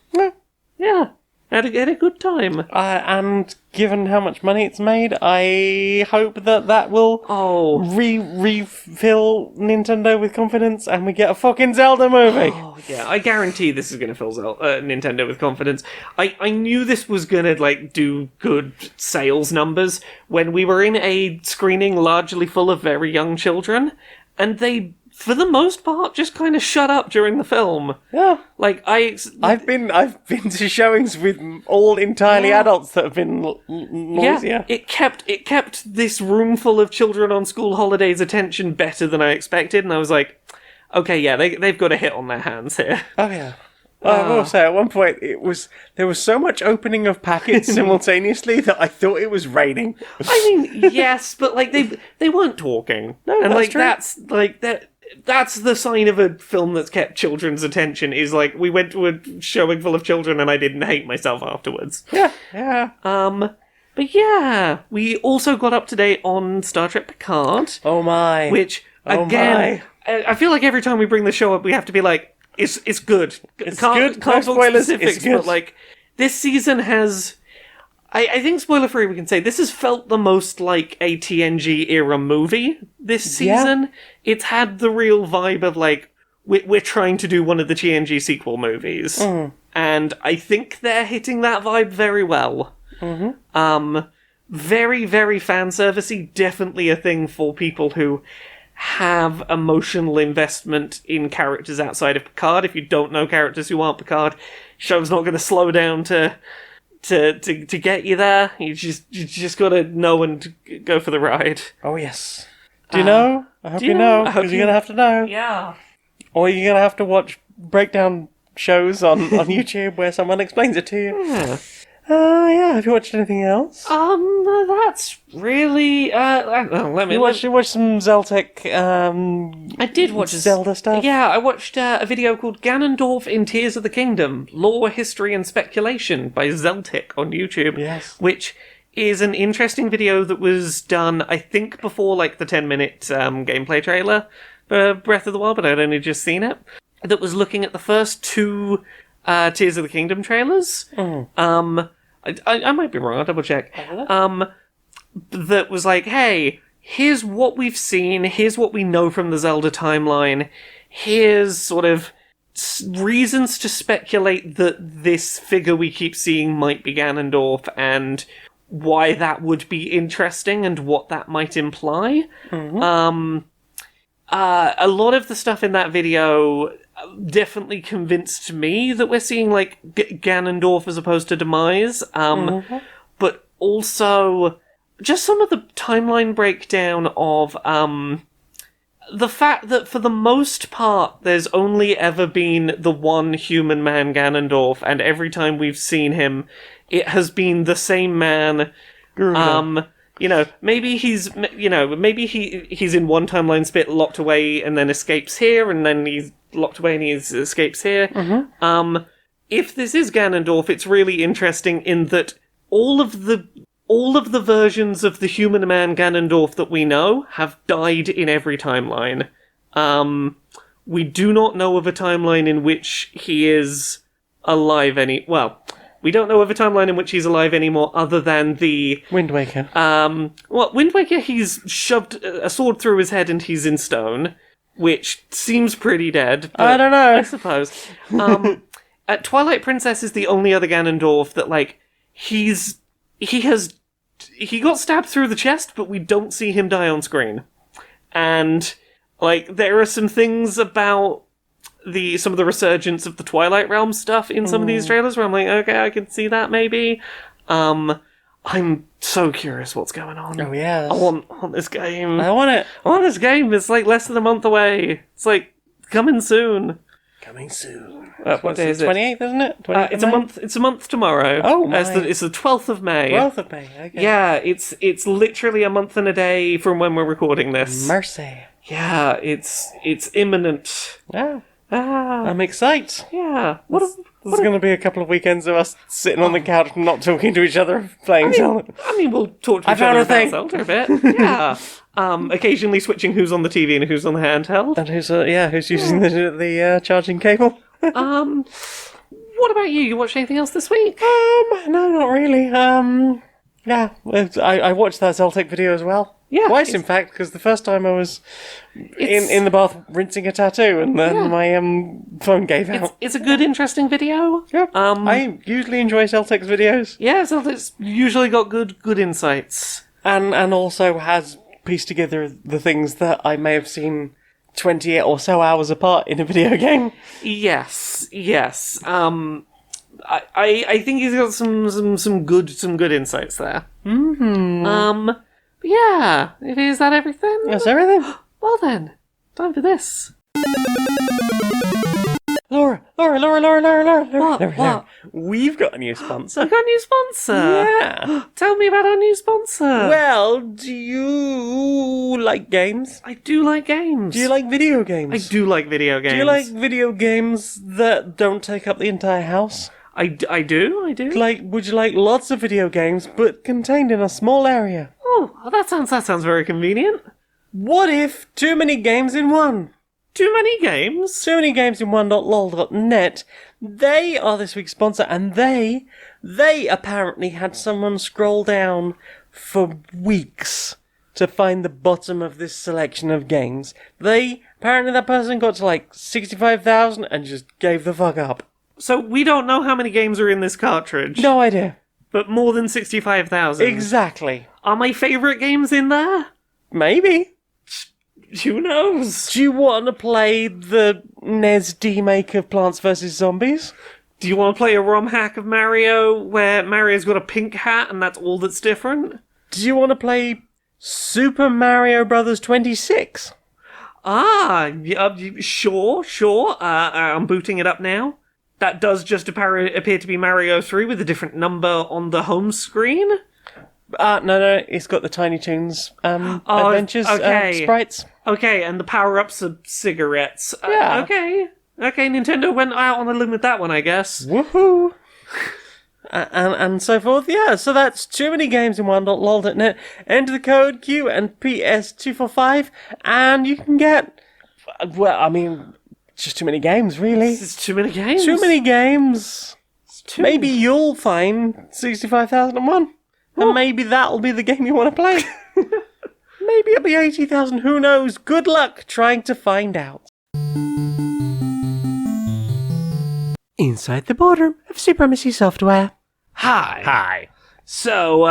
Yeah. Had a good time. And given how much money it's made, I hope that will refill Nintendo with confidence and we get a fucking Zelda movie. Oh, yeah, I guarantee this is going to fill Nintendo with confidence. I knew this was going to, do good sales numbers when we were in a screening largely full of very young children, and they, for the most part, just kind of shut up during the film. Yeah. I've been to showings with all entirely adults that have been noisier. Yeah, it kept this room full of children on school holidays' attention better than I expected, and I was like, okay, yeah, they've got a hit on their hands here. Oh yeah. I will say, at one point, there was so much opening of packets simultaneously that I thought it was raining. I mean, yes, but they weren't talking. No, and that's true. that's the sign of a film that's kept children's attention, is we went to a showing full of children and I didn't hate myself afterwards. Yeah. But yeah, we also got up to date on Star Trek Picard. Oh my. Which, again, I feel like every time we bring the show up, we have to be like, it's good. It's good. Can't No talk spoilers, specifics, it's good. but this season has... I think spoiler-free we can say, this has felt the most like a TNG-era movie this season. Yeah. It's had the real vibe of, we're trying to do one of the TNG sequel movies. And I think they're hitting that vibe very well. Very, very fan-servicey. Definitely a thing for people who have emotional investment in characters outside of Picard. If you don't know characters who aren't Picard, show's not going to slow down to get you there. You just gotta know and go for the ride. Oh yes. Do you know? I hope you know, because you're gonna have to know. Yeah. Or you're gonna have to watch breakdown shows on YouTube where someone explains it to you. Yeah. Yeah. Have you watched anything else? That's really. You watched some Zeltec. I did watch Zelda stuff. Yeah, I watched a video called Ganondorf in Tears of the Kingdom: Lore, History, and Speculation by Zeltic on YouTube. Yes. Which is an interesting video that was done, I think, before the 10-minute gameplay trailer for Breath of the Wild, but I'd only just seen it. That was looking at the first two Tears of the Kingdom trailers. I might be wrong, I'll double check. That was hey, here's what we've seen, here's what we know from the Zelda timeline, here's sort of reasons to speculate that this figure we keep seeing might be Ganondorf, and why that would be interesting, and what that might imply. A lot of the stuff in that video definitely convinced me that we're seeing Ganondorf as opposed to Demise, but also just some of the timeline breakdown of the fact that for the most part there's only ever been the one human man Ganondorf, and every time we've seen him it has been the same man. Maybe he's in one timeline spit locked away and then escapes here, and then he's locked away and he escapes here. If this is Ganondorf, it's really interesting in that all of the versions of the human man Ganondorf that we know have died in every timeline. We do not know of a timeline in which he is alive we don't know of a timeline in which he's alive anymore, other than the Wind Waker. Wind Waker, he's shoved a sword through his head and he's in stone, which seems pretty dead. I don't know. I suppose. Twilight Princess is the only other Ganondorf that he got stabbed through the chest, but we don't see him die on screen. And there are some things about some of the resurgence of the Twilight Realm stuff in some of these trailers where I'm okay, I can see that maybe. I'm so curious what's going on. Oh yeah, I want this game. I want it. I want this game. It's less than a month away. It's coming soon. Coming soon. What day is it? 28th, isn't it? It's a month. It's a month tomorrow. Oh my! It's the 12th of May. 12th of May. Okay. Yeah, it's literally a month and a day from when we're recording this. Mercy. Yeah, it's imminent. Yeah. I'm excited. Yeah. There's going to be a couple of weekends of us sitting on the couch and not talking to each other, playing Zelda. I mean, we'll talk to each other about Zelda a bit. Yeah. Occasionally switching who's on the TV and who's on the handheld. And who's using the charging cable? What about you? You watched anything else this week? No, not really. Yeah, I watched that Zeltec video as well. Yeah, twice, in fact, because the first time I was in the bath rinsing a tattoo, and then my phone gave out. It's a good, interesting video. Yeah. I usually enjoy Zeltec's videos. Yeah, Zeltec's usually got good insights, and also has pieced together the things that I may have seen 20 or so hours apart in a video game. Yes. I think he's got some good insights there. Mm-hmm. Yeah. Is that everything? That's everything. Well then, time for this. Laura. What? We've got a new sponsor. We've got a new sponsor. Yeah. Tell me about our new sponsor. Well, do you like games? I do like games. Do you like video games? I do like video games. Do you like video games that don't take up the entire house? I do. Like, would you like lots of video games, but contained in a small area? Oh, that sounds very convenient. What if too many games in one? Too many games? Too many games in one.lol.net. They are this week's sponsor, and they apparently had someone scroll down for weeks to find the bottom of this selection of games. Apparently that person got to like 65,000 and just gave the fuck up. So we don't know how many games are in this cartridge. No idea. But more than 65,000. Exactly. Are my favourite games in there? Maybe. Who knows? Do you want to play the NES remake of Plants vs. Zombies? Do you want to play a ROM hack of Mario where Mario's got a pink hat and that's all that's different? Do you want to play Super Mario Bros. 26? Sure. I'm booting it up now. That does just appear to be Mario 3 with a different number on the home screen. No, it's got the Tiny Toons adventures sprites. Okay, and the power-ups are cigarettes. Yeah. Okay, Nintendo went out on a limb with that one, I guess. Woohoo! and so forth. Yeah, so that's too many games in one.lol.net. Enter the code Q&PS 245, and you can get, just too many games, really. It's too many games. Too many games. Maybe you'll find 65,001. And maybe that'll be the game you want to play. Maybe it'll be 80,000. Who knows? Good luck trying to find out. Inside the boardroom of Supremacy Software. Hi. So,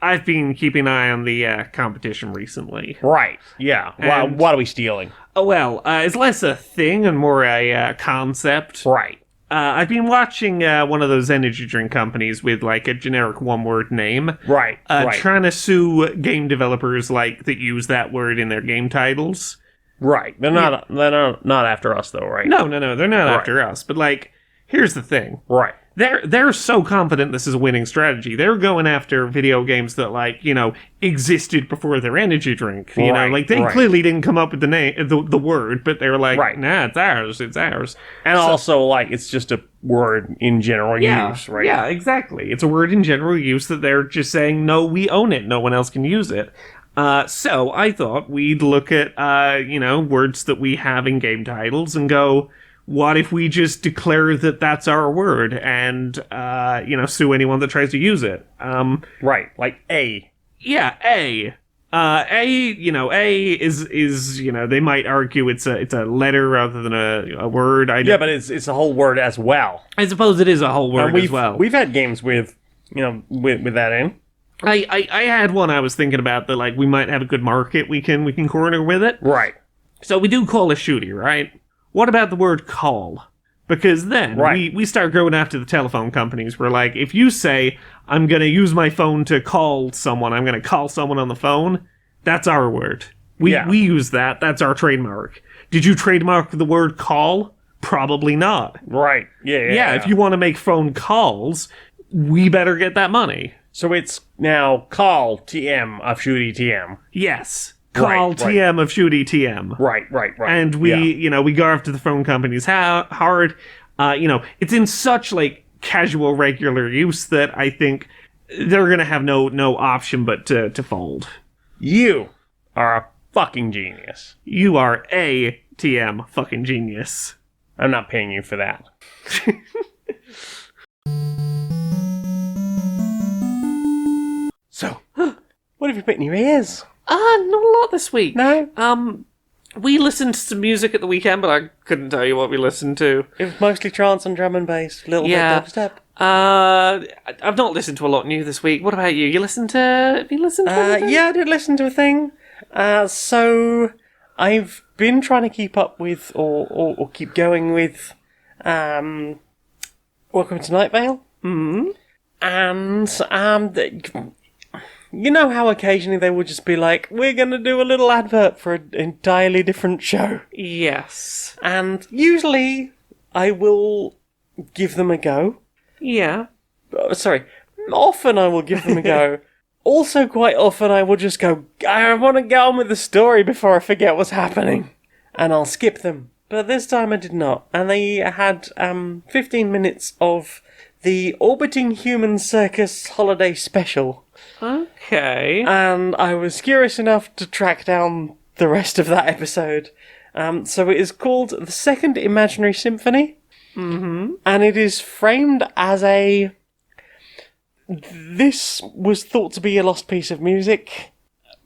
I've been keeping an eye on the competition recently. Right, yeah. What are we stealing? Oh, well, it's less a thing and more a concept. Right. I've been watching one of those energy drink companies with like a generic one-word name. Right. Trying to sue game developers that use that word in their game titles. Right. They're not after us though, right? No, they're not after us. But here's the thing. Right. They're so confident this is a winning strategy. They're going after video games that existed before their energy drink. They clearly didn't come up with the name, the word, but they were like, nah, it's ours. And also it's just a word in general use, right? Yeah, exactly. It's a word in general use that they're just saying, no, we own it. No one else can use it. So I thought we'd look at words that we have in game titles and go, what if we just declare that that's our word and, sue anyone that tries to use it? Right, like A. Yeah, A. A is they might argue it's a letter rather than a word. But it's a whole word as well. I suppose it is a whole word as well. We've had games with that in. I had one I was thinking about that we might have a good market we can corner with it. Right. So we do call a shooty, right? What about the word call? Because then we start going after the telephone companies. We're like, if you say, I'm going to use my phone to call someone, I'm going to call someone on the phone, that's our word. We use that. That's our trademark. Did you trademark the word call? Probably not. Right. Yeah. If you want to make phone calls, we better get that money. So it's now call TM of shooty TM. Yes. call Right. TM of shooty TM. Right. And we go after the phone companies hard. It's in such like casual, regular use that I think they're gonna have no option but to fold. You are a fucking genius. You are a TM fucking genius. I'm not paying you for that. So, what have you put in your ears? Not a lot this week. No? We listened to some music at the weekend, but I couldn't tell you what we listened to. It was mostly trance and drum and bass. Little bit dubstep. I've not listened to a lot new this week. What about you? Have you listened to anything? Yeah, I did listen to a thing. So I've been trying to keep up with, or keep going with, Welcome to Night Vale. Mm-hmm. And you know how occasionally they would just be like, we're going to do a little advert for an entirely different show. Yes. And usually I will give them a go. Yeah. Often I will give them a go. Also, quite often I will just go, I want to get on with the story before I forget what's happening. And I'll skip them. But this time I did not. And they had 15 minutes of the Orbiting Human Circus Holiday Special. Okay. And I was curious enough to track down the rest of that episode. So it is called The Second Imaginary Symphony. Mm-hmm. And it is framed as this was thought to be a lost piece of music,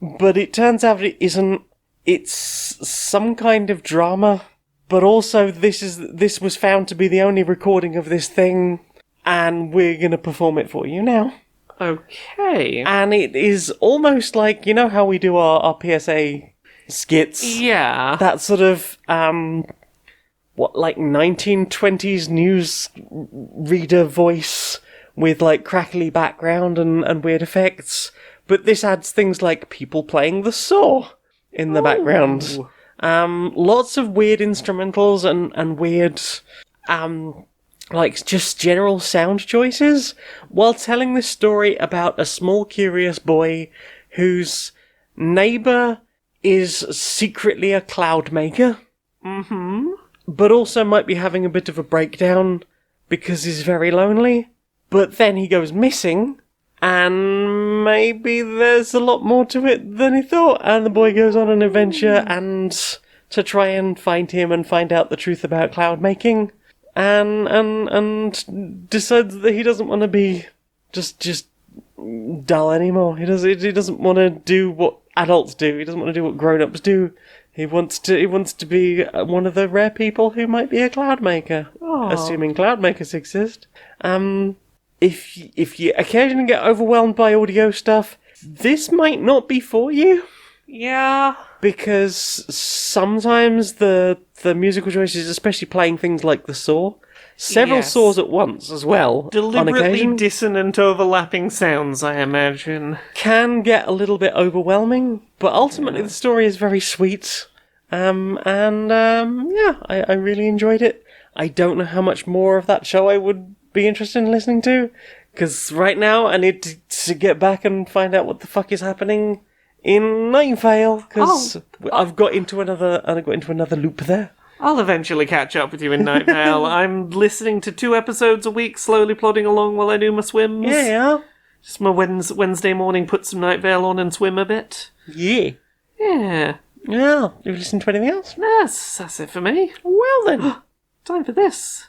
but it turns out it isn't. It's some kind of drama, but also this was found to be the only recording of this thing, and we're going to perform it for you now. Okay. And it is almost like, you know how we do our PSA skits? Yeah. That sort of, like 1920s news reader voice with like crackly background and weird effects. But this adds things like people playing the saw in the background. Lots of weird instrumentals and weird, like just general sound choices, while telling this story about a small curious boy whose neighbour is secretly a cloud maker. Mm-hmm. But also might be having a bit of a breakdown because he's very lonely. But then he goes missing, and maybe there's a lot more to it than he thought. And the boy goes on an adventure and to try and find him and find out the truth about cloud making, and decides that he doesn't want to be just dull anymore. He doesn't want to do what adults do. He doesn't want to do what grown-ups do. He wants to be one of the rare people who might be a cloud maker, assuming cloud makers exist. If you occasionally get overwhelmed by audio stuff, this might not be for you. Yeah. Because sometimes the musical choices, especially playing things like the saw, several saws at once as well, on Deliberately occasion, dissonant overlapping sounds, I imagine. can get a little bit overwhelming. But ultimately the story is very sweet. I really enjoyed it. I don't know how much more of that show I would be interested in listening to, because right now I need to get back and find out what the fuck is happening in Night Vale, because I've got into another loop there. I'll eventually catch up with you in Night Vale. I'm listening to 2 episodes a week, slowly plodding along while I do my swims. Yeah. Just my Wednesday morning, put some Night Vale on and swim a bit. Yeah. Yeah. Yeah. Have you listened to anything else? Yes, that's it for me. Well then. Time for this.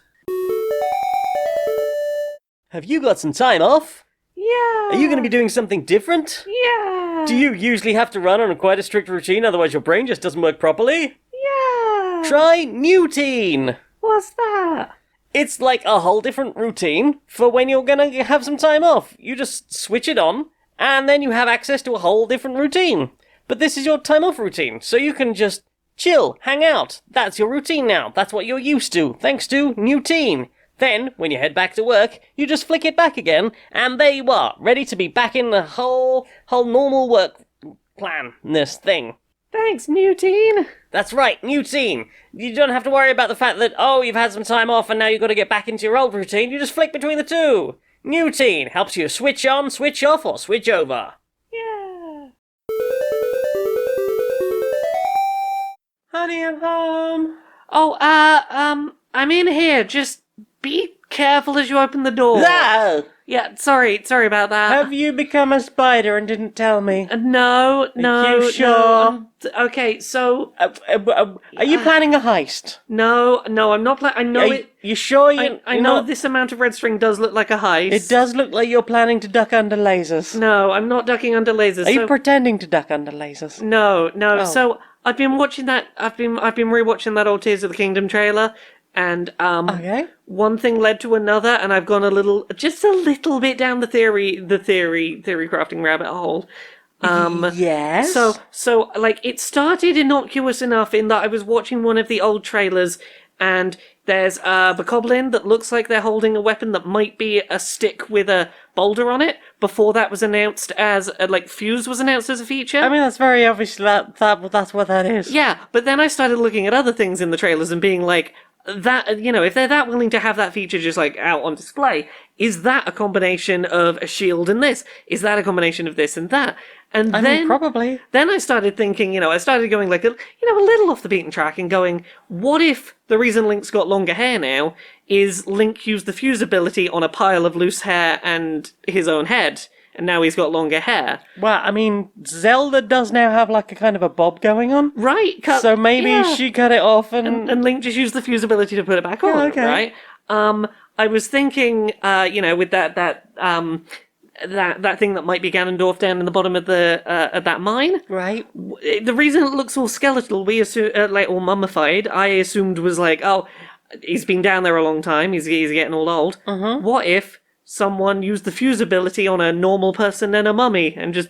Have you got some time off? Yeah. Are you going to be doing something different? Yeah. Do you usually have to run on quite a strict routine, otherwise your brain just doesn't work properly? Yeah. Try New Teen! What's that? It's like a whole different routine for when you're gonna have some time off. You just switch it on, and then you have access to a whole different routine. But this is your time off routine, so you can just chill, hang out. That's your routine now. That's what you're used to, thanks to New Teen. Then, when you head back to work, you just flick it back again, and there you are, ready to be back in the whole normal work plan, this thing. Thanks, New Teen. That's right, New Teen. You don't have to worry about the fact that, you've had some time off and now you've got to get back into your old routine. You just flick between the two. New Teen helps you switch on, switch off, or switch over. Yeah. Honey, I'm home. Oh, I'm in here. Just be careful as you open the door. No! Yeah, sorry about that. Have you become a spider and didn't tell me? No. you sure? No, okay, so Are you planning a heist? no, I'm not. I know Are it. you sure you? I you're know not- this amount of red string does look like a heist. It does look like you're planning to duck under lasers. No, I'm not ducking under lasers. Are you pretending to duck under lasers? No. Oh. So I've been watching that. I've been rewatching that old Tears of the Kingdom trailer, and Okay. one thing led to another, and I've gone just a little bit down the theory crafting rabbit hole. Yes. So like it started innocuous enough in that I was watching one of the old trailers, and there's a bokoblin that looks like they're holding a weapon that might be a stick with a boulder on it. Before that was announced as Fuse was announced as a feature. I mean, that's very obvious that's what that is. Yeah, but then I started looking at other things in the trailers and being like, that, if they're that willing to have that feature just out on display, is that a combination of a shield and this? Is that a combination of this and that? And I mean, probably. Then I started thinking, I started going a little off the beaten track and going, what if the reason Link's got longer hair now is Link used the fuse ability on a pile of loose hair and his own head, and now he's got longer hair? Well, I mean, Zelda does now have a kind of a bob going on. Right. So maybe she cut it off and Link just used the fuse ability to put it back on, okay. right? I was thinking, with that thing that might be Ganondorf down in the bottom of that mine. Right. The reason it looks all skeletal, we assume, all mummified, I assumed was he's been down there a long time, he's getting all old. What if someone used the fuse ability on a normal person and a mummy and just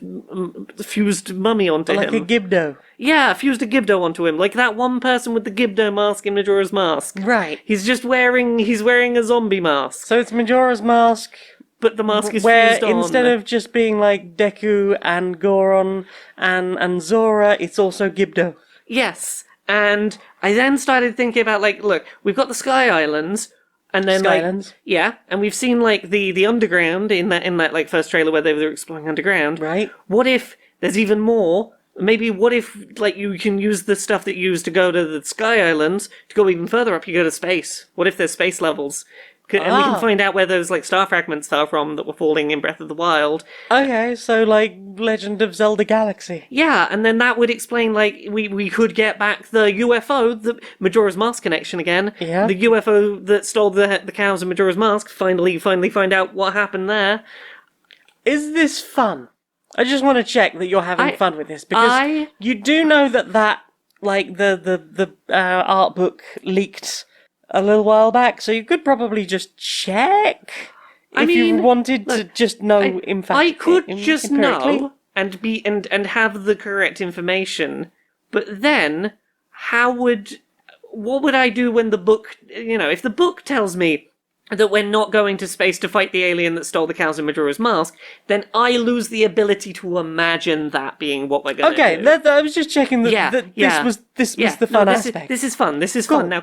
fused mummy onto him? Like a Gibdo. Yeah, fused a Gibdo onto him, like that one person with the Gibdo mask in Majora's Mask. Right. He's wearing a zombie mask, So it's Majora's Mask, but the mask is where fused on. instead of just being like Deku and Goron and Zora, it's also Gibdo. Yes, and I then started thinking about look, we've got the Sky Islands, and then Skylands. yeah, and we've seen the underground in that first trailer where they were exploring underground. Right. What if there's even more? Maybe what if you can use the stuff that you use to go to the Sky Islands to go even further up? You go to space. What if there's space levels? And we can find out where those star fragments are from that were falling in Breath of the Wild. Okay, so Legend of Zelda Galaxy. Yeah, and then that would explain we could get back the UFO, the Majora's Mask connection again. Yeah. The UFO that stole the cows in Majora's Mask. Finally find out what happened there. Is this fun? I just want to check that you're having fun with this, because you do know that the art book leaked a little while back, so you could probably just check if you wanted to just know. I could just empirically. know and have the correct information, but then what would I do when the book? If the book tells me that we're not going to space to fight the alien that stole the cows in Majora's Mask, then I lose the ability to imagine that being what we're going to do. Okay, I was just checking that this was the fun aspect. This is fun. This is fun. Now,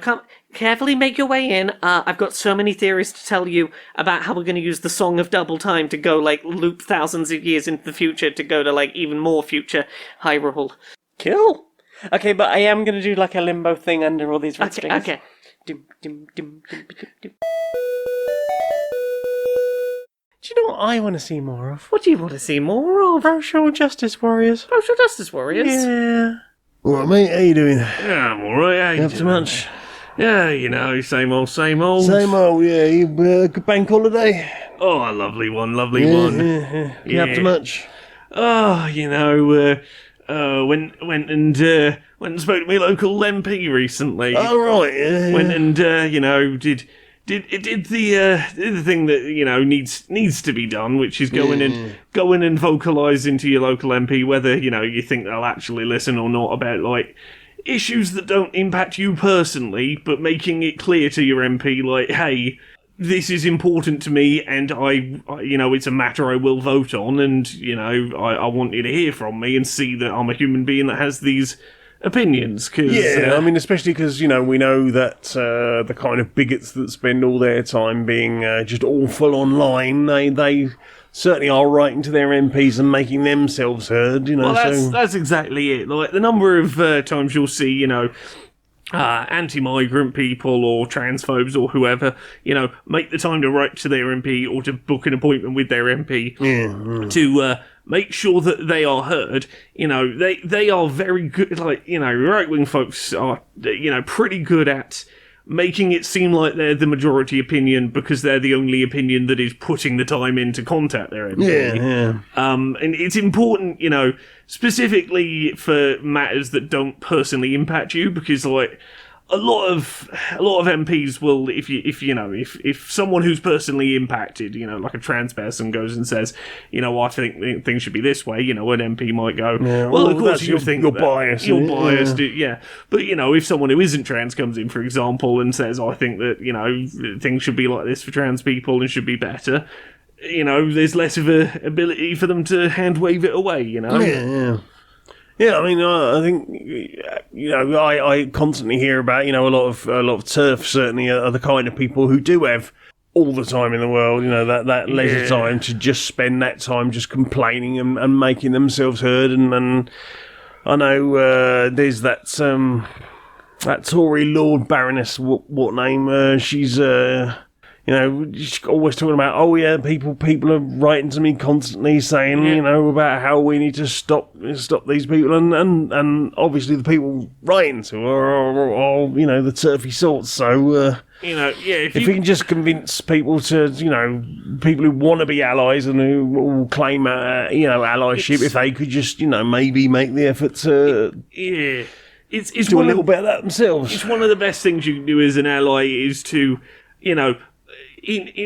carefully make your way in. I've got so many theories to tell you about how we're going to use the Song of Double Time to go loop thousands of years into the future to go to even more future Hyrule. Cool. Okay, but I am going to do a limbo thing under all these red strings. Okay. Dim, dim, dim, dim, dim, dim. Do you know what I want to see more of? What do you want to see more of? Social Justice Warriors. Social Justice Warriors? Yeah. Alright, mate, how you doing? Yeah, I'm alright. How you Up to doing? much? Yeah, same old, same old. Same old, yeah. You good bank holiday? Oh, a lovely one. You up to much? Oh, went and spoke to my local MP recently. Oh, right, yeah. Went and did the thing that needs to be done, which is go in and vocalise into your local MP whether you think they'll actually listen or not about issues that don't impact you personally, but making it clear to your MP hey, this is important to me, and I it's a matter I will vote on, and I want you to hear from me and see that I'm a human being that has these opinions. Cause, I mean, especially because, we know that the kind of bigots that spend all their time being just awful online, they certainly are writing to their MPs and making themselves heard. Well, that's exactly it. Like the number of times you'll see, anti-migrant people or transphobes or whoever, make the time to write to their MP or to book an appointment with their MP to make sure that they are heard. They are very good. Right-wing folks are, pretty good at making it seem like they're the majority opinion because they're the only opinion that is putting the time in to contact their MP. And it's important, specifically for matters that don't personally impact you, because a lot of MPs will, if someone who's personally impacted, like a trans person goes and says, I think things should be this way, an MP might go, well, of course you think you're biased. You're biased, But, if someone who isn't trans comes in, for example, and says, I think that, things should be like this for trans people and should be better, there's less of a ability for them to hand wave it away, Yeah, I mean, I think I constantly hear about a lot of TERF certainly are the kind of people who do have all the time in the world, that leisure time to just spend that time just complaining and making themselves heard, and I know there's that Tory Lord Baroness, what name? She's she's always talking about, people are writing to me constantly saying, about how we need to stop these people, and obviously the people writing to her are the turfy sorts. So if you can just convince people to, people who want to be allies and who will claim, allyship, if they could just, maybe make the effort to, it's do a little bit of that themselves. It's one of the best things you can do as an ally is to,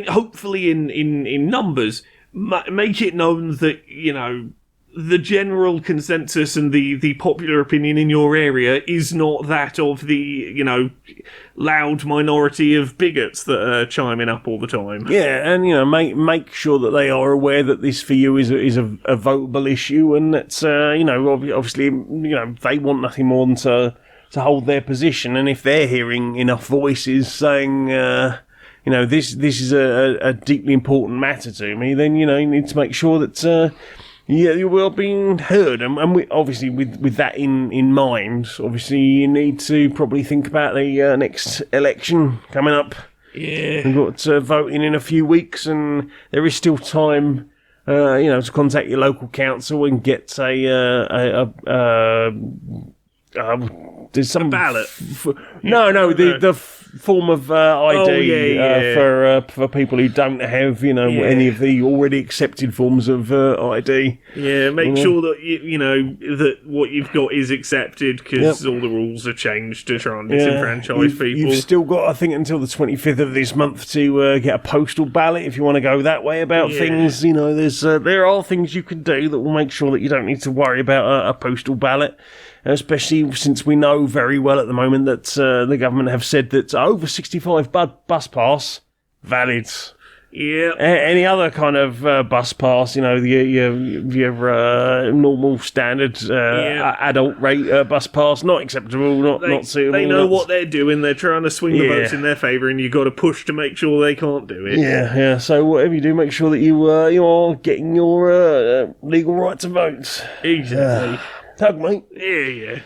hopefully in numbers, make it known that the general consensus and the popular opinion in your area is not that of the loud minority of bigots that are chiming up all the time. Yeah, and make sure that they are aware that this for you is a votable issue, and that's obviously they want nothing more than to hold their position, and if they're hearing enough voices saying this is a deeply important matter to me, then you need to make sure that you will be heard, and we, obviously with that in mind, obviously you need to probably think about the next election coming up. Yeah, we've got voting in a few weeks, and there is still time, to contact your local council and get there's some ballot. The form of ID for people who don't have any of the already accepted forms of ID. Yeah, make sure that that what you've got is accepted, because all the rules are changed to try and disenfranchise people. You've still got, I think, until the 25th of this month to get a postal ballot if you want to go that way about things. There are things you can do that will make sure that you don't need to worry about a postal ballot. Especially since we know very well at the moment that the government have said that over 65 bus pass valid. Yeah. Any other kind of bus pass, your normal standard adult rate bus pass, not acceptable, not suitable. They know what they're doing. They're trying to swing the votes in their favour, and you've got to push to make sure they can't do it. Yeah. So whatever you do, make sure that you are getting your legal right to vote. Exactly. Tug, mate. Yeah.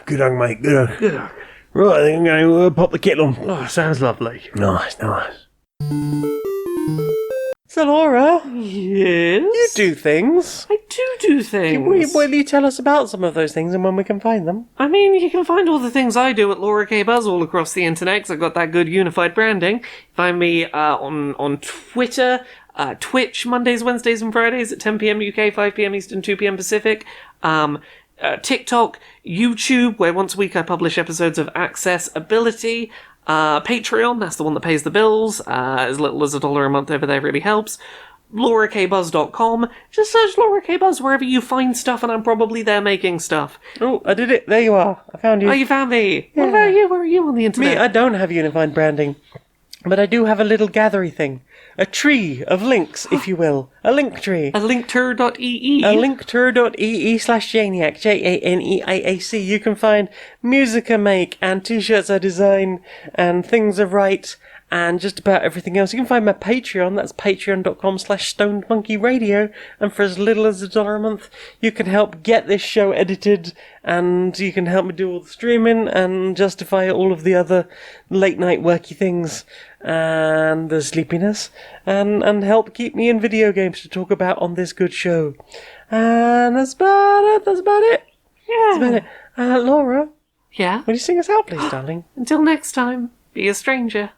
Good on, mate. Good on. Right, I think I'm going to pop the kettle on. Oh, sounds lovely. Nice. So, Laura, Yes? you do things. I do things. Will you tell us about some of those things and when we can find them? I mean, you can find all the things I do at Laura K. Buzz all across the internet, 'cause I've got that good unified branding. Find me on Twitter, Twitch, Mondays, Wednesdays, and Fridays at 10 p.m. UK, 5 p.m. Eastern, 2 p.m. Pacific. TikTok, YouTube, where once a week I publish episodes of Accessibility. Patreon, that's the one that pays the bills. As little as $1 a month over there really helps. LauraKBuzz.com. Just search Laura K Buzz wherever you find stuff, and I'm probably there making stuff. Oh, I did it. There you are. I found you. Oh, you found me. What about you? Where are you on the internet? Me, I don't have unified branding. But I do have a little gathery thing. A tree of links, if you will. A link tree. A linkter.ee. A linkter.ee/Janiac, JANEIAC. You can find music I make, and t-shirts I design, and things I write, and just about everything else. You can find my Patreon, that's patreon.com/stonedmonkeyradio, and for as little as $1 a month, you can help get this show edited, and you can help me do all the streaming, and justify all of the other late night worky things, and the sleepiness, and help keep me in video games to talk about on this good show. And that's about it. Yeah. That's about it. Laura, Yeah? will you sing us out, please, darling? Until next time, be a stranger.